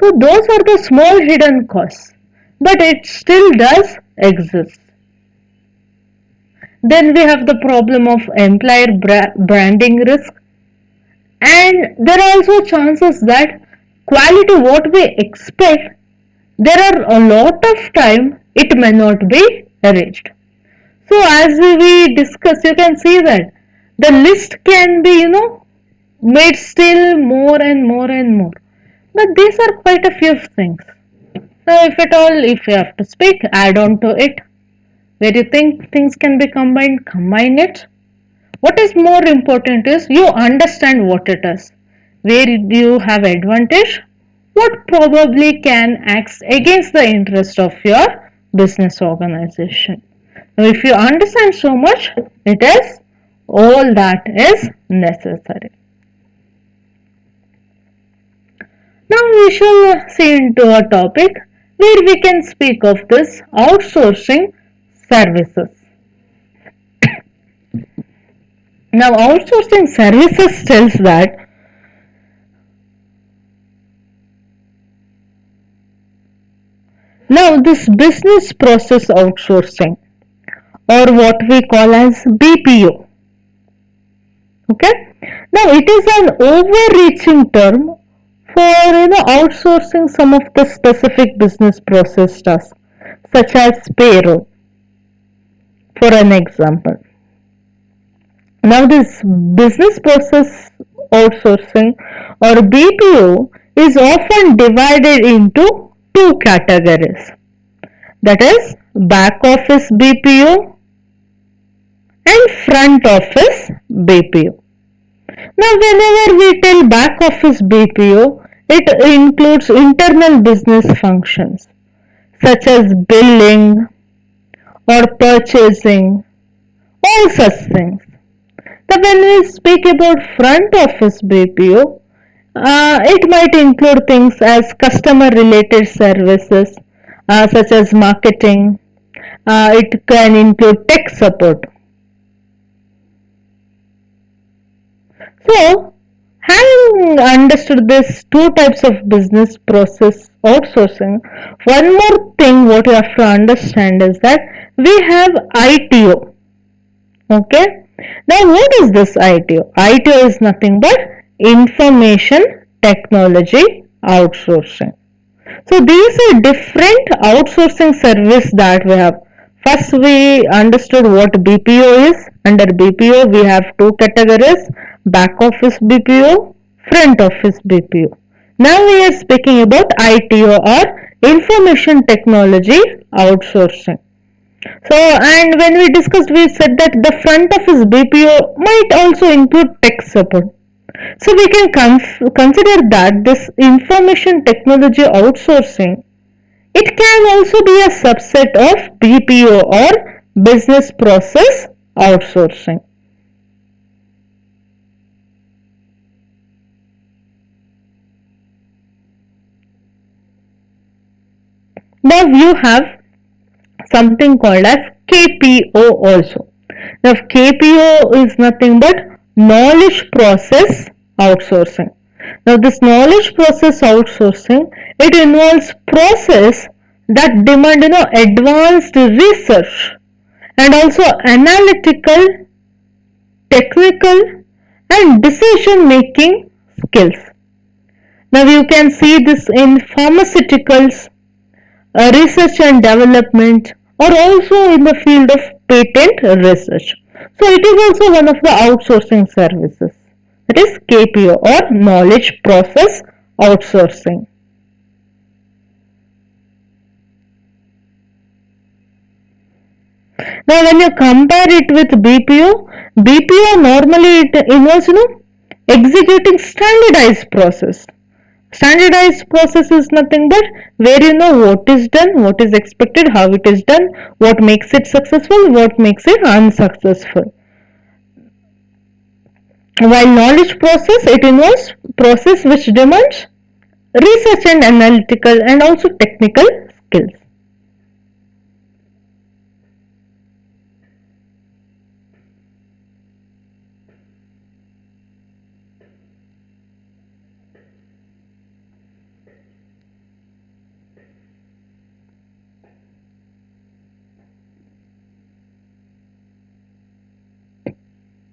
So, those are the small hidden costs, but it still does exist. Then we have the problem of employer branding risk, and there are also chances that quality what we expect, there are a lot of time it may not be reached. So as we discuss, you can see that the list can be, made still more and more and more. But these are quite a few things. Now if at all, if you have to speak, add on to it. Where you think things can be combined, combine it. What is more important is you understand what it is. Where do you have advantage? What probably can act against the interest of your business organization. Now, if you understand so much, it is all that is necessary. Now we shall see into a topic where we can speak of this outsourcing services. Now outsourcing services tells that now this business process outsourcing, or what we call as BPO. Okay. Now it is an overreaching term for outsourcing some of the specific business process tasks, such as payroll, for an example. Now this business process outsourcing or BPO is often divided into two categories. That is back office BPO and front office BPO. Now, whenever we tell back office BPO, it includes internal business functions such as billing or purchasing, all such things. Now, when we speak about front office BPO, it might include things as customer related services such as marketing. It can include tech support. So, having understood this two types of business process outsourcing, one more thing what you have to understand is that we have ITO. Okay. Now, what is this ITO? ITO is nothing but information technology outsourcing. So these are different outsourcing service that we have. First, we understood what BPO is. Under BPO, we have two categories: back office BPO, front office BPO. Now we are speaking about ITO, or information technology outsourcing. So, and when we discussed, we said that the front office BPO might also include tech support. So we can consider that this information technology outsourcing, it can also be a subset of BPO or business process outsourcing. Now you have something called as KPO also. Now KPO is nothing but knowledge process outsourcing. Now this knowledge process outsourcing, it involves process that demand advanced research and also analytical, technical and decision making skills. Now you can see this in pharmaceuticals, research and development, or also in the field of patent research. So it is also one of the outsourcing services. That is KPO, or knowledge process outsourcing. Now when you compare it with BPO normally it involves executing standardized process. Standardized process is nothing but where you know what is done, what is expected, how it is done, what makes it successful, what makes it unsuccessful. While knowledge process, it involves process which demands research and analytical and also technical skills.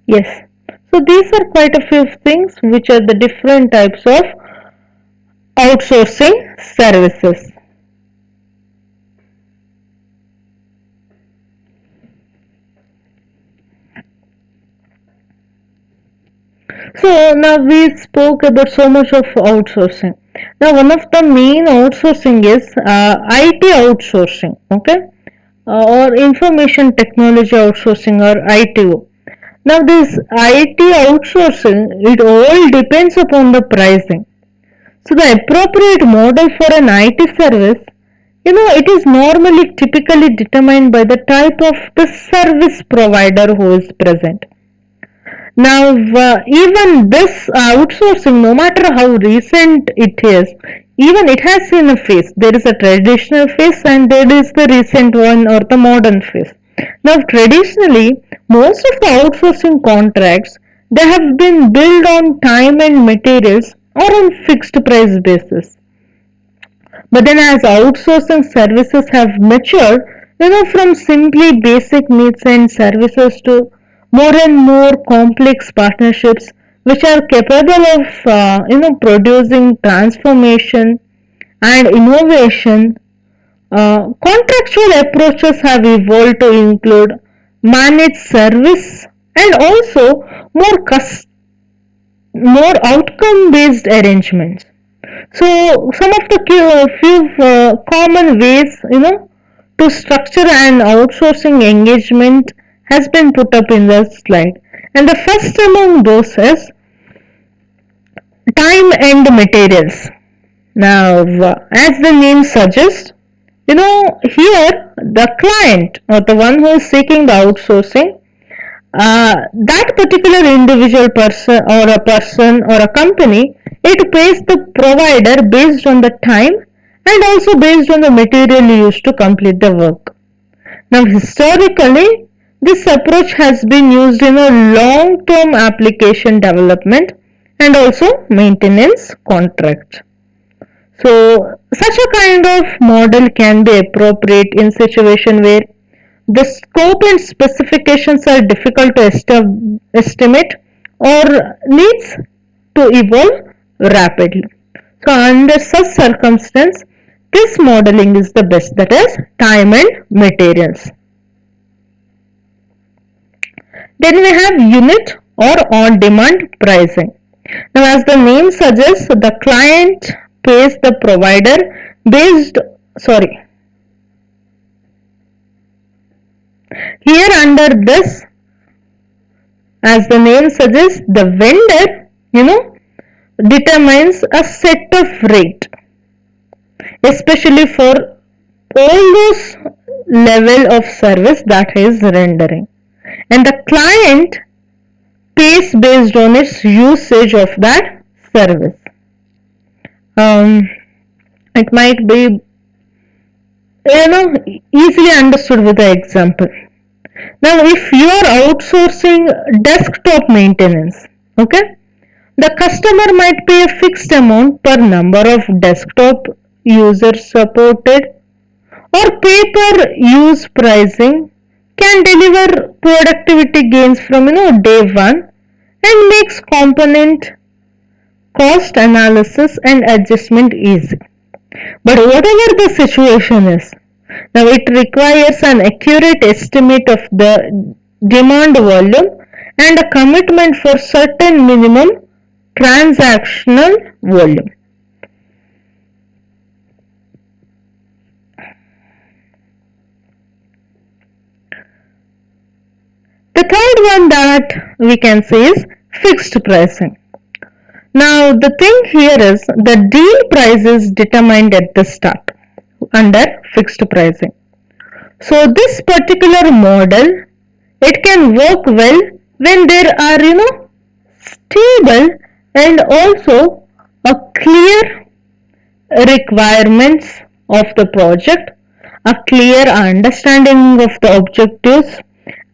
Yes. So these are quite a few things which are the different types of outsourcing services. So now we spoke about so much of outsourcing. Now one of the main outsourcing is IT outsourcing, okay, or information technology outsourcing or ITO. Now this IT outsourcing, it all depends upon the pricing. So the appropriate model for an IT service, it is normally typically determined by the type of the service provider who is present. Now, even this outsourcing, no matter how recent it is, even it has seen a phase. There is a traditional phase and there is the recent one or the modern phase. Now, traditionally, most of the outsourcing contracts, they have been built on time and materials or on fixed price basis. But then as outsourcing services have matured, from simply basic needs and services to more and more complex partnerships which are capable of, producing transformation and innovation, contractual approaches have evolved to include managed service and also more outcome based arrangements. So some of the few common ways, to structure an outsourcing engagement has been put up in the slide. And the first among those is time and materials. Now, as the name suggests, here the client or the one who is seeking the outsourcing, that particular individual person or a company, it pays the provider based on the time and also based on the material used to complete the work. Now, historically, this approach has been used in a long-term application development and also maintenance contract. So, such a kind of model can be appropriate in situation where the scope and specifications are difficult to estimate or needs to evolve rapidly. So under such circumstance, this modeling is the best, that is time and materials. Then we have unit or on-demand pricing. Now as the name suggests, the client pays the provider based, sorry, here under this, as the name suggests, the vendor, determines a set of rate, especially for all those level of service that he is rendering. And the client pays based on its usage of that service. It might be, easily understood with the example. Now, if you are outsourcing desktop maintenance, okay, the customer might pay a fixed amount per number of desktop users supported, or pay-per-use pricing can deliver productivity gains from day one and makes component cost analysis and adjustment easy. But whatever the situation is, now it requires an accurate estimate of the demand volume and a commitment for certain minimum transactional volume. The third one that we can say is fixed pricing. Now the thing here is the deal price is determined at the start under fixed pricing. So this particular model, it can work well when there are stable and also a clear requirements of the project, a clear understanding of the objectives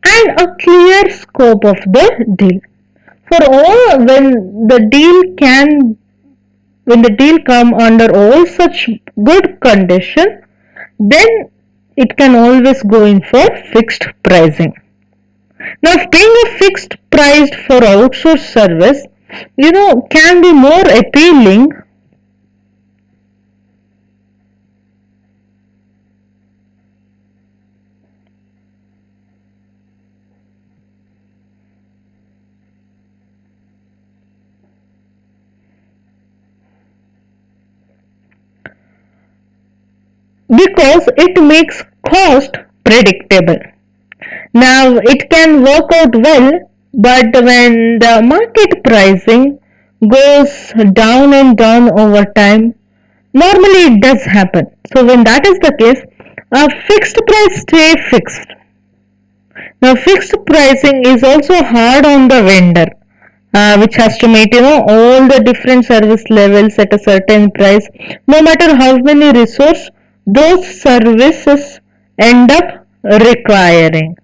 and a clear scope of the deal. For all when the deal come under all such good condition, then it can always go in for fixed pricing. Now, paying a fixed price for outsourced service, can be more appealing because it makes cost predictable. Now, it can work out well, but when the market pricing goes down and down over time, normally it does happen. So, when that is the case, a fixed price stay fixed. Now, fixed pricing is also hard on the vendor, which has to meet all the different service levels at a certain price. No matter how many resources those services end up requiring.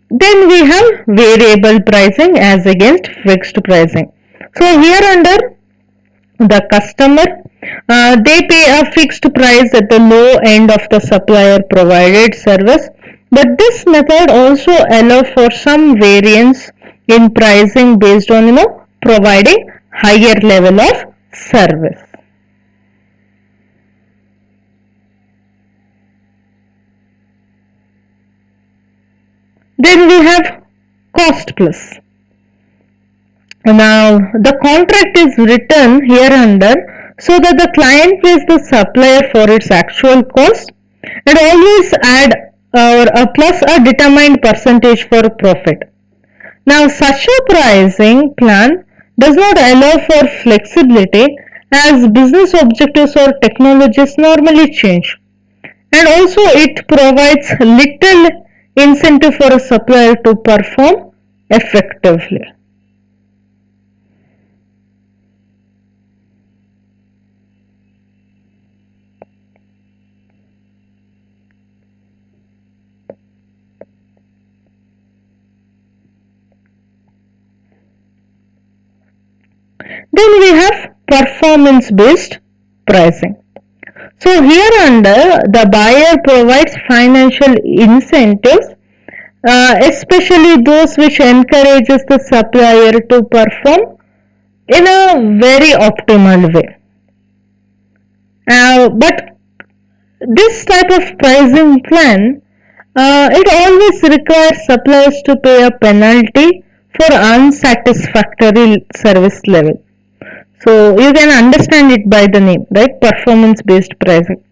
Then we have variable pricing as against fixed pricing. So here under the customer, they pay a fixed price at the low end of the supplier provided service, but this method also allows for some variance in pricing based on providing higher level of service. Then we have cost plus. Now the contract is written here under so that the client pays the supplier for its actual cost and always add or a plus a determined percentage for profit. Now such a pricing plan does not allow for flexibility as business objectives or technologies normally change, and also it provides little incentive for a supplier to perform effectively. Then we have performance based pricing. So here under the buyer provides financial incentives, especially those which encourages the supplier to perform in a very optimal way. But this type of pricing plan, it always requires suppliers to pay a penalty for unsatisfactory service level. So you can understand it by the name, right? Performance based pricing.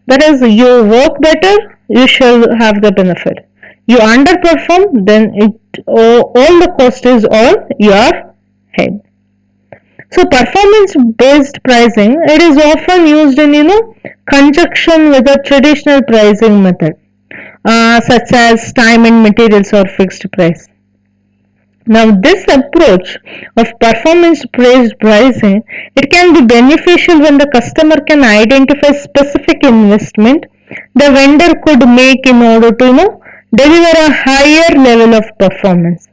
That is, you work better, you shall have the benefit. You underperform, then all the cost is on your head. So performance based pricing, it is often used in conjunction with a traditional pricing method, such as time and materials or fixed price. Now this approach of performance-based pricing, it can be beneficial when the customer can identify specific investment the vendor could make in order to deliver a higher level of performance.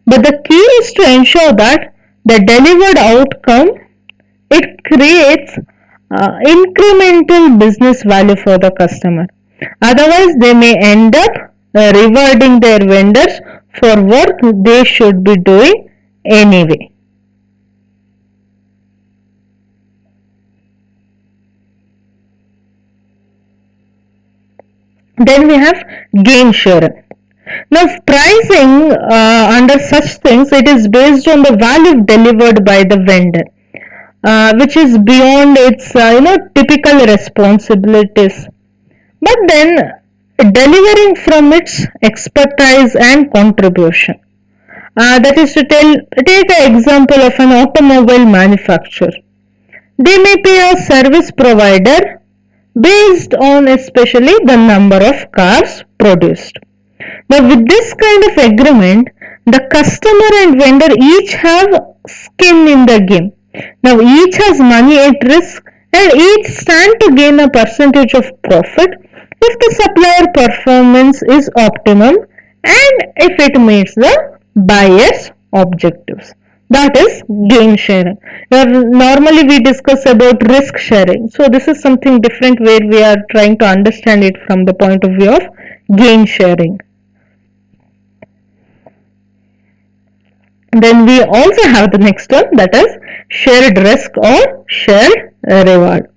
But the key is to ensure that the delivered outcome, it creates incremental business value for the customer. Otherwise, they may end up rewarding their vendors for work they should be doing anyway. Then we have gain sharing. Now, pricing under such things, it is based on the value delivered by the vendor, which is beyond its typical responsibilities. But then delivering from its expertise and contribution. That is to take an example of an automobile manufacturer. They may pay a service provider based on especially the number of cars produced. But with this kind of agreement, the customer and vendor each have skin in the game. Now each has money at risk and each stand to gain a percentage of profit if the supplier performance is optimum and if it meets the buyer's objectives. That is gain sharing. Normally we discuss about risk sharing. So this is something different where we are trying to understand it from the point of view of gain sharing. Then we also have the next one, that is shared risk or shared reward.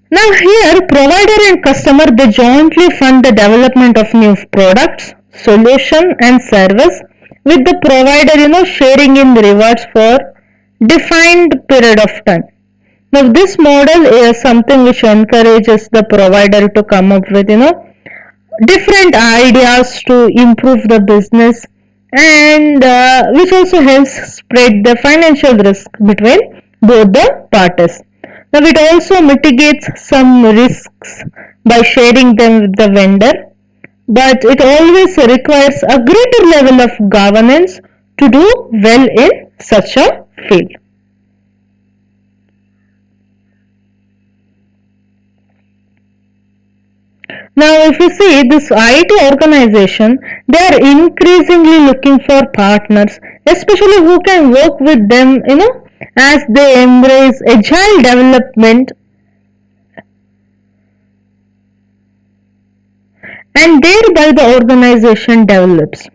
Now here provider and customer, they jointly fund the development of new products, solution and service with the provider sharing in rewards for defined period of time. Now this model is something which encourages the provider to come up with different ideas to improve the business, and which also helps spread the financial risk between both the parties. Now it also mitigates some risks by sharing them with the vendor, but it always requires a greater level of governance to do well in such a field. Now, if you see this IT organization, they are increasingly looking for partners, especially who can work with them, as they embrace agile development, and thereby the organization develops.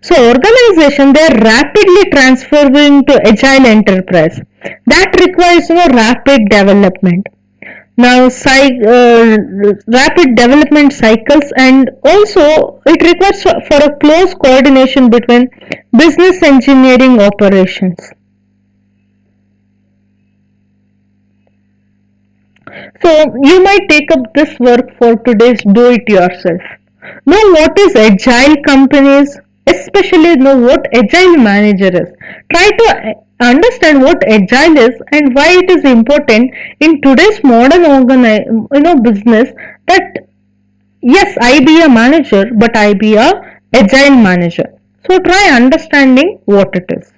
So organization, they are rapidly transforming to agile enterprise. That requires rapid development. Now rapid development cycles, and also it requires for a close coordination between business engineering operations. So you might take up this work for today's do it yourself. Know what is agile companies, especially know what agile manager is. Try to understand what agile is and why it is important in today's modern business, that yes, I be a manager but I be a agile manager. So try understanding what it is.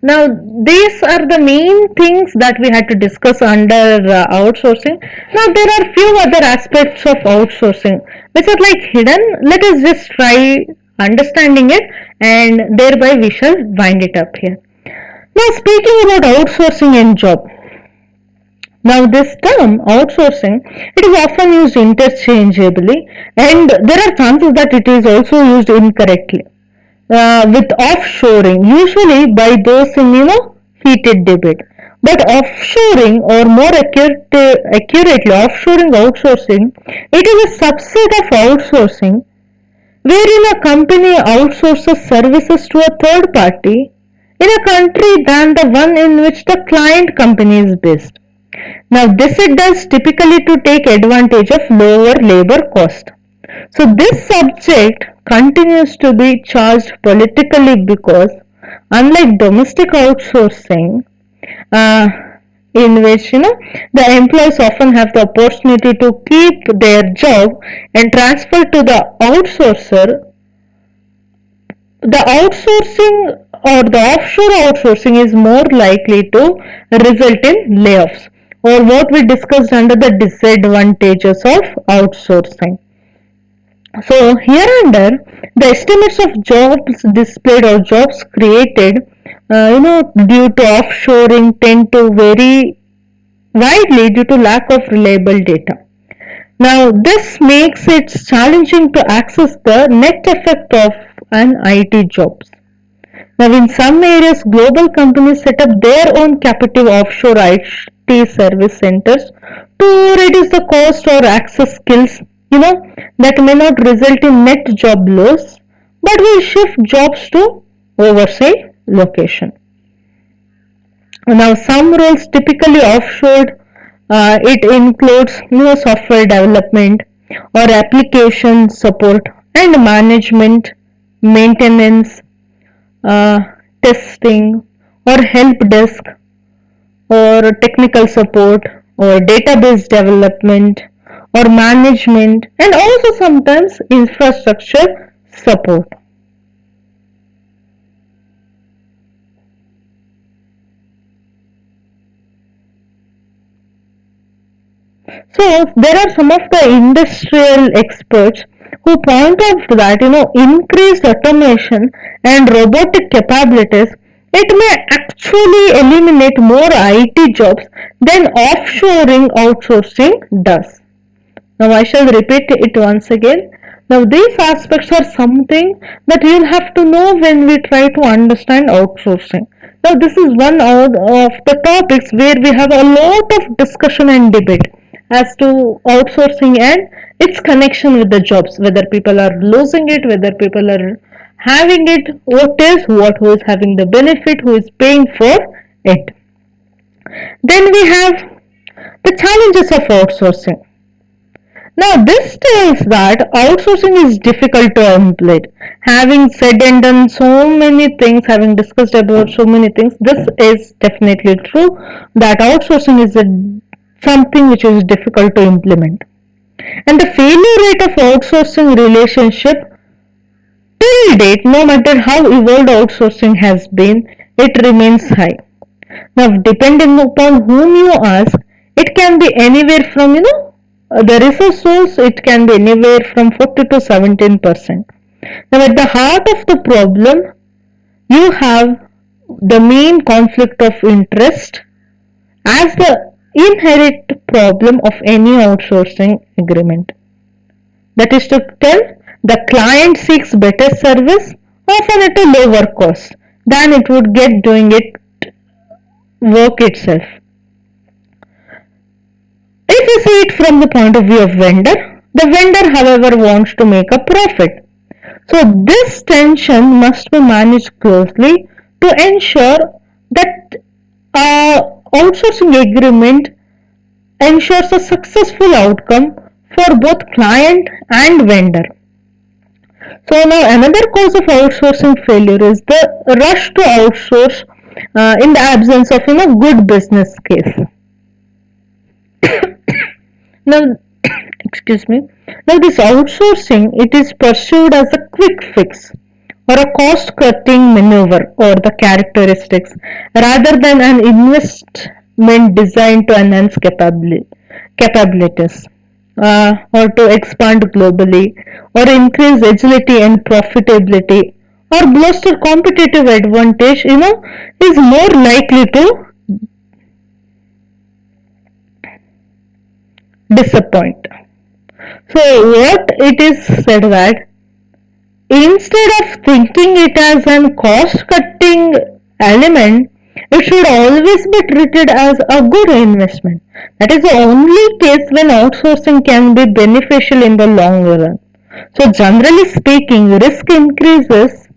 Now, these are the main things that we had to discuss under outsourcing. Now, there are few other aspects of outsourcing which are like hidden. Let us just try understanding it, and thereby we shall wind it up here. Now, speaking about outsourcing and job. Now, this term outsourcing, it is often used interchangeably, and there are chances that it is also used incorrectly with offshoring, usually by those in heated debate. But offshoring, or more accurately, offshoring outsourcing, it is a subset of outsourcing wherein a company outsources services to a third party in a country than the one in which the client company is based. Now, this it does typically to take advantage of lower labor cost. So this subject continues to be charged politically because, unlike domestic outsourcing, uh, in which the employees often have the opportunity to keep their job and transfer to the outsourcer, the outsourcing or the offshore outsourcing is more likely to result in layoffs, or what we discussed under the disadvantages of outsourcing. So hereunder, the estimates of jobs displayed or jobs created, due to offshoring tend to vary widely due to lack of reliable data. Now, this makes it challenging to access the net effect of an IT jobs. Now, in some areas, global companies set up their own captive offshore IT service centers to reduce the cost or access skills, that may not result in net job loss, but will shift jobs to oversight location. Now, some roles typically offshored, it includes software development or application support and management, maintenance, uh, testing, or help desk, or technical support, or database development, or management, and also sometimes infrastructure support. So there are some of the industrial experts who point out that increased automation and robotic capabilities, it may actually eliminate more IT jobs than offshoring outsourcing does. Now I shall repeat it once again. Now these aspects are something that you'll have to know when we try to understand outsourcing. Now this is one out of the topics where we have a lot of discussion and debate as to outsourcing and its connection with the jobs, whether people are losing it, whether people are having it, who is having the benefit, who is paying for it. Then we have the challenges of outsourcing. Now, this tells that outsourcing is difficult to implement. Having said and done so many things, having discussed about so many things, this is definitely true that outsourcing is something which is difficult to implement. And the failure rate of outsourcing relationship till date, no matter how evolved outsourcing has been, it remains high. Now, depending upon whom you ask, it can be anywhere from, the resource source, it can be anywhere from 40 to 17%. Now, at the heart of the problem, you have the main conflict of interest as the inherent problem of any outsourcing agreement. That is to tell, the client seeks better service, often at a lower cost than it would get doing it work itself. If you see it from the point of view of vendor, the vendor, however, wants to make a profit. So this tension must be managed closely to ensure that outsourcing agreement ensures a successful outcome for both client and vendor. So now another cause of outsourcing failure is the rush to outsource in the absence of good business case. Now, excuse me. Now, this outsourcing, it is pursued as a quick fix or a cost-cutting maneuver or the characteristics rather than an investment designed to enhance capabilities or to expand globally or increase agility and profitability or bolster competitive advantage, is more likely to disappoint. So what it is said that instead of thinking it as an cost cutting element, it should always be treated as a good investment. That is the only case when outsourcing can be beneficial in the long run. So generally speaking, risk increases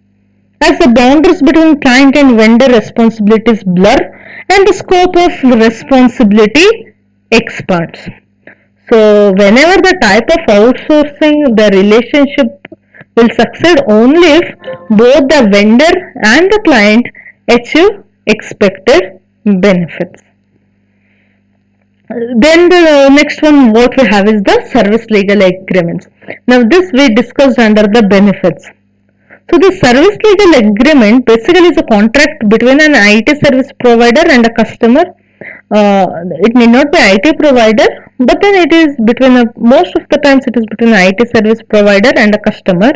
as the boundaries between client and vendor responsibilities blur and the scope of responsibility expands. So whenever the type of outsourcing, the relationship will succeed only if both the vendor and the client achieve expected benefits. Then the next one what we have is the service legal agreements. Now this we discussed under the benefits. So the service legal agreement basically is a contract between an IT service provider and a customer. It may not be IT provider, but then it is between most of the times it is between an IT service provider and a customer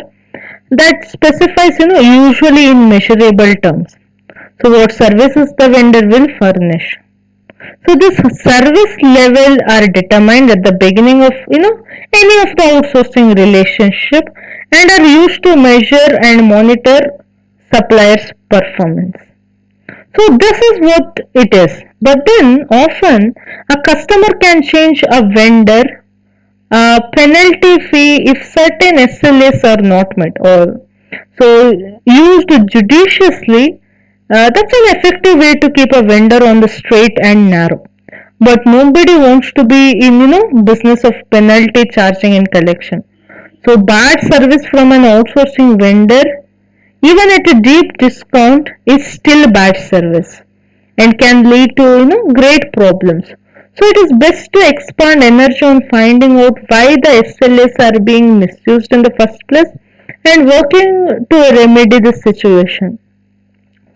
that specifies, usually in measurable terms. So what services the vendor will furnish. So this service level are determined at the beginning of any of the outsourcing relationship and are used to measure and monitor suppliers' performance. So this is what it is. But then often a customer can change a vendor penalty fee if certain SLAs are not met or so used judiciously. That's an effective way to keep a vendor on the straight and narrow. But nobody wants to be in business of penalty charging and collection. So bad service from an outsourcing vendor, even at a deep discount, is still bad service and can lead to great problems. So it is best to expand energy on finding out why the SLAs are being misused in the first place and working to remedy the situation.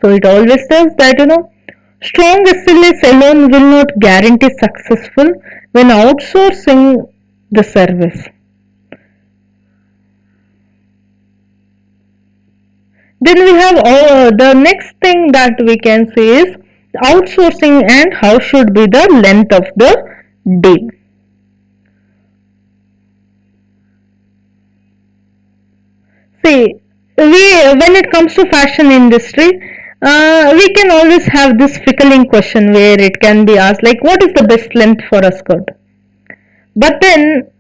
So it always says that strong SLAs alone will not guarantee successful when outsourcing the service. Then we have the next thing that we can say is outsourcing and how should be the length of the deal. See, we when it comes to fashion industry, we can always have this fickling question where it can be asked like, what is the best length for a skirt? But then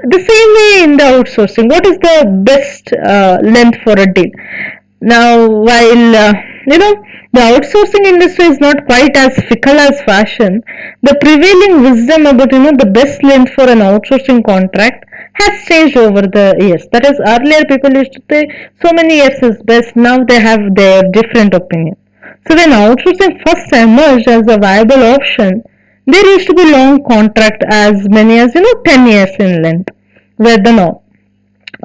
the same way in the outsourcing, what is the best length for a deal? Now, while the outsourcing industry is not quite as fickle as fashion, the prevailing wisdom about the best length for an outsourcing contract has changed over the years. That is, earlier people used to say so many years is best. Now they have their different opinion. So when outsourcing first emerged as a viable option, there used to be long contract as many as 10 years in length. Where the now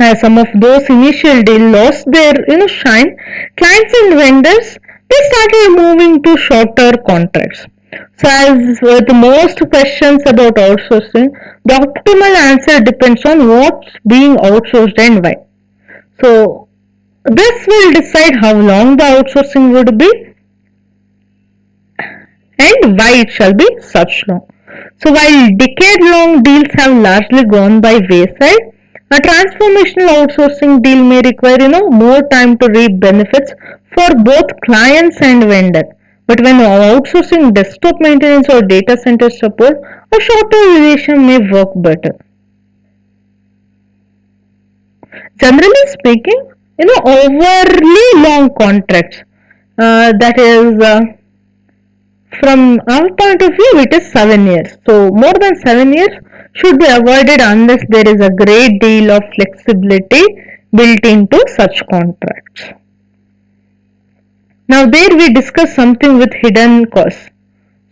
as some of those initial deals lost their shine, clients and vendors they started moving to shorter contracts. So as with most questions about outsourcing, the optimal answer depends on what's being outsourced and why. So this will decide how long the outsourcing would be and why it shall be such long. So while decade-long deals have largely gone by wayside, a transformational outsourcing deal may require more time to reap benefits for both clients and vendor. But when outsourcing desktop maintenance or data center support, a shorter duration may work better. Generally speaking, overly long contracts, that is from our point of view, it is 7 years. So more than 7 years should be avoided unless there is a great deal of flexibility built into such contracts. Now there we discuss something with hidden costs.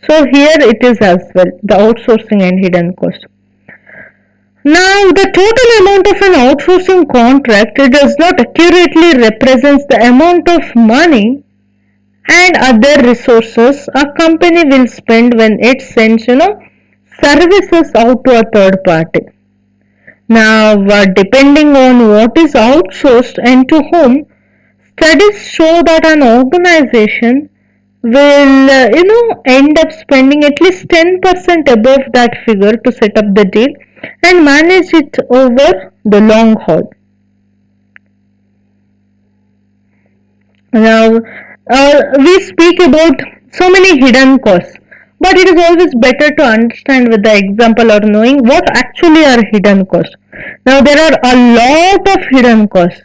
So here it is as well, the outsourcing and hidden cost. Now the total amount of an outsourcing contract it does not accurately represents the amount of money and other resources a company will spend when it sends services out to a third party. Now depending on what is outsourced and to whom, studies show that an organization will end up spending at least 10% above that figure to set up the deal and manage it over the long haul. Now, we speak about so many hidden costs, but it is always better to understand with the example or knowing what actually are hidden costs. Now, there are a lot of hidden costs.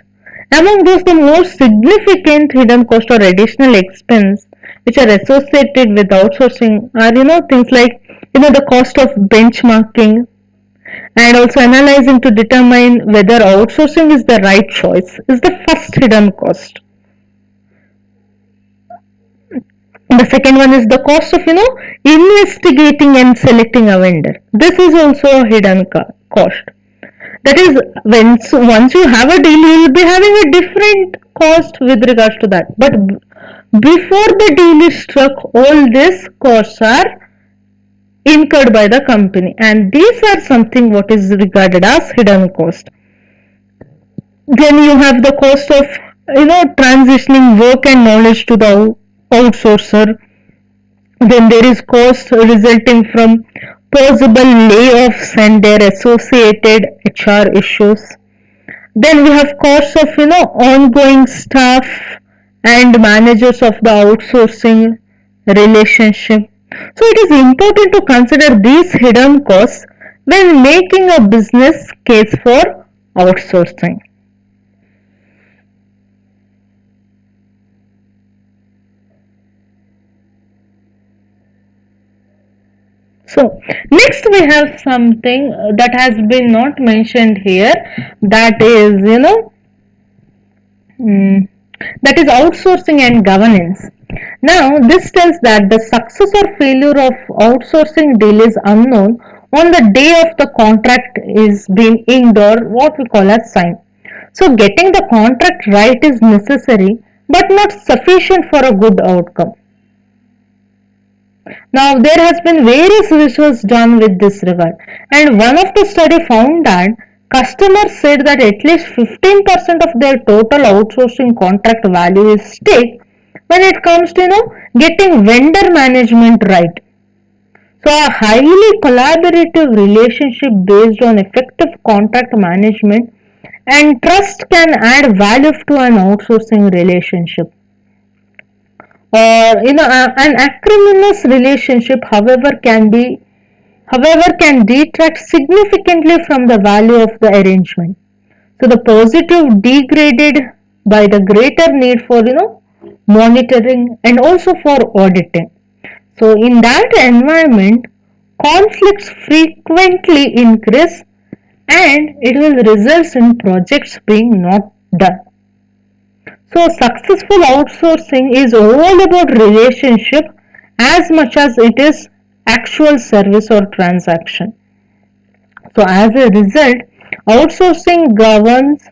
Among those, the most significant hidden cost or additional expense which are associated with outsourcing are things like the cost of benchmarking and also analyzing to determine whether outsourcing is the right choice is the first hidden cost. The second one is the cost of investigating and selecting a vendor. This is also a hidden cost. That is when once you have a deal, you will be having a different cost with regards to that. But before the deal is struck, all these costs are incurred by the company, and these are something what is regarded as hidden cost. Then you have the cost of transitioning work and knowledge to the outsourcer, Then there is cost resulting from possible layoffs and their associated HR issues. Then we have costs of ongoing staff and managers of the outsourcing relationship. So it is important to consider these hidden costs when making a business case for outsourcing. So next we have something that has been not mentioned here, that is mm, that is outsourcing and governance. Now this tells that the success or failure of outsourcing deal is unknown on the day of the contract is being inked or what we call as signed. So getting the contract right is necessary but not sufficient for a good outcome. Now, there has been various research done with this regard, and one of the study found that customers said that at least 15% of their total outsourcing contract value is stake when it comes to getting vendor management right. So, a highly collaborative relationship based on effective contract management and trust can add value to an outsourcing relationship. Or an acrimonious relationship, however, can detract significantly from the value of the arrangement. So the positive degraded by the greater need for monitoring and also for auditing. So in that environment, conflicts frequently increase and it will result in projects being not done. So successful outsourcing is all about relationship as much as it is actual service or transaction. So as a result, outsourcing governs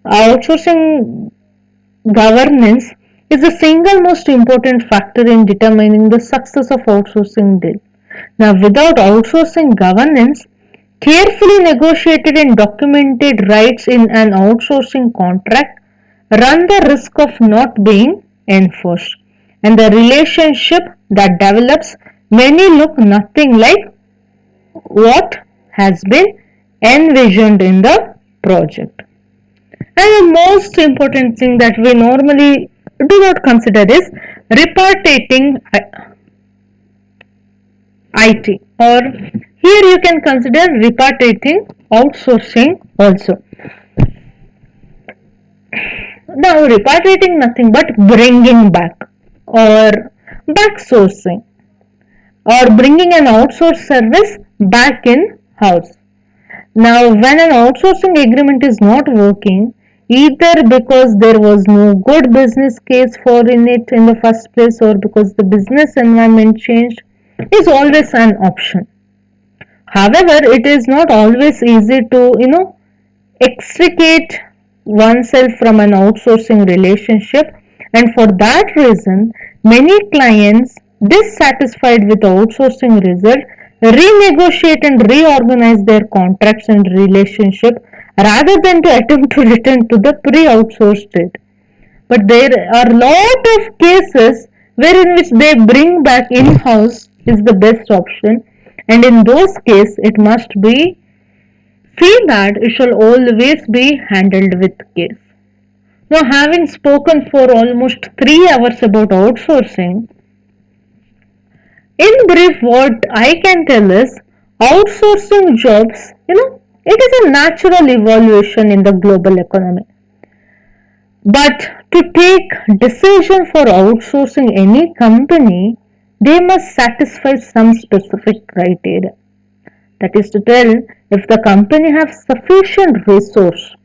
outsourcing governance is the single most important factor in determining the success of outsourcing deal. Now without outsourcing governance, carefully negotiated and documented rights in an outsourcing contract run the risk of not being enforced, and the relationship that develops many look nothing like what has been envisioned in the project. And the most important thing that we normally do not consider is repatriating IT, or here you can consider repatriating outsourcing also. Now, repatriating nothing but bringing back or back sourcing or bringing an outsourced service back in house. Now, when an outsourcing agreement is not working, either because there was no good business case for in it in the first place or because the business environment changed, is always an option. However, it is not always easy to extricate oneself from an outsourcing relationship, and for that reason many clients dissatisfied with the outsourcing result renegotiate and reorganize their contracts and relationship rather than to attempt to return to the pre-outsourced state. But there are a lot of cases wherein which they bring back in-house is the best option, and in those cases it must be feel that it shall always be handled with care. Now, having spoken for almost 3 hours about outsourcing, in brief, what I can tell is outsourcing jobs, it is a natural evolution in the global economy. But to take decision for outsourcing any company, they must satisfy some specific criteria. That is to tell, if the company has sufficient resource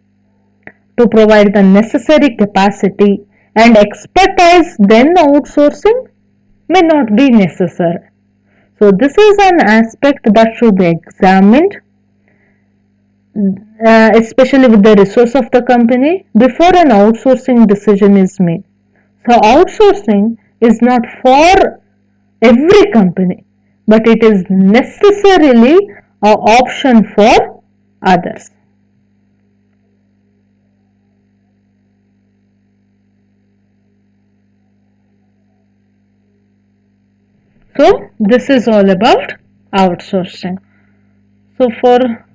to provide the necessary capacity and expertise, then outsourcing may not be necessary. So, this is an aspect that should be examined, especially with the resource of the company, before an outsourcing decision is made. So, outsourcing is not for every company, but it is necessarily an option for others. So this is all about outsourcing. So for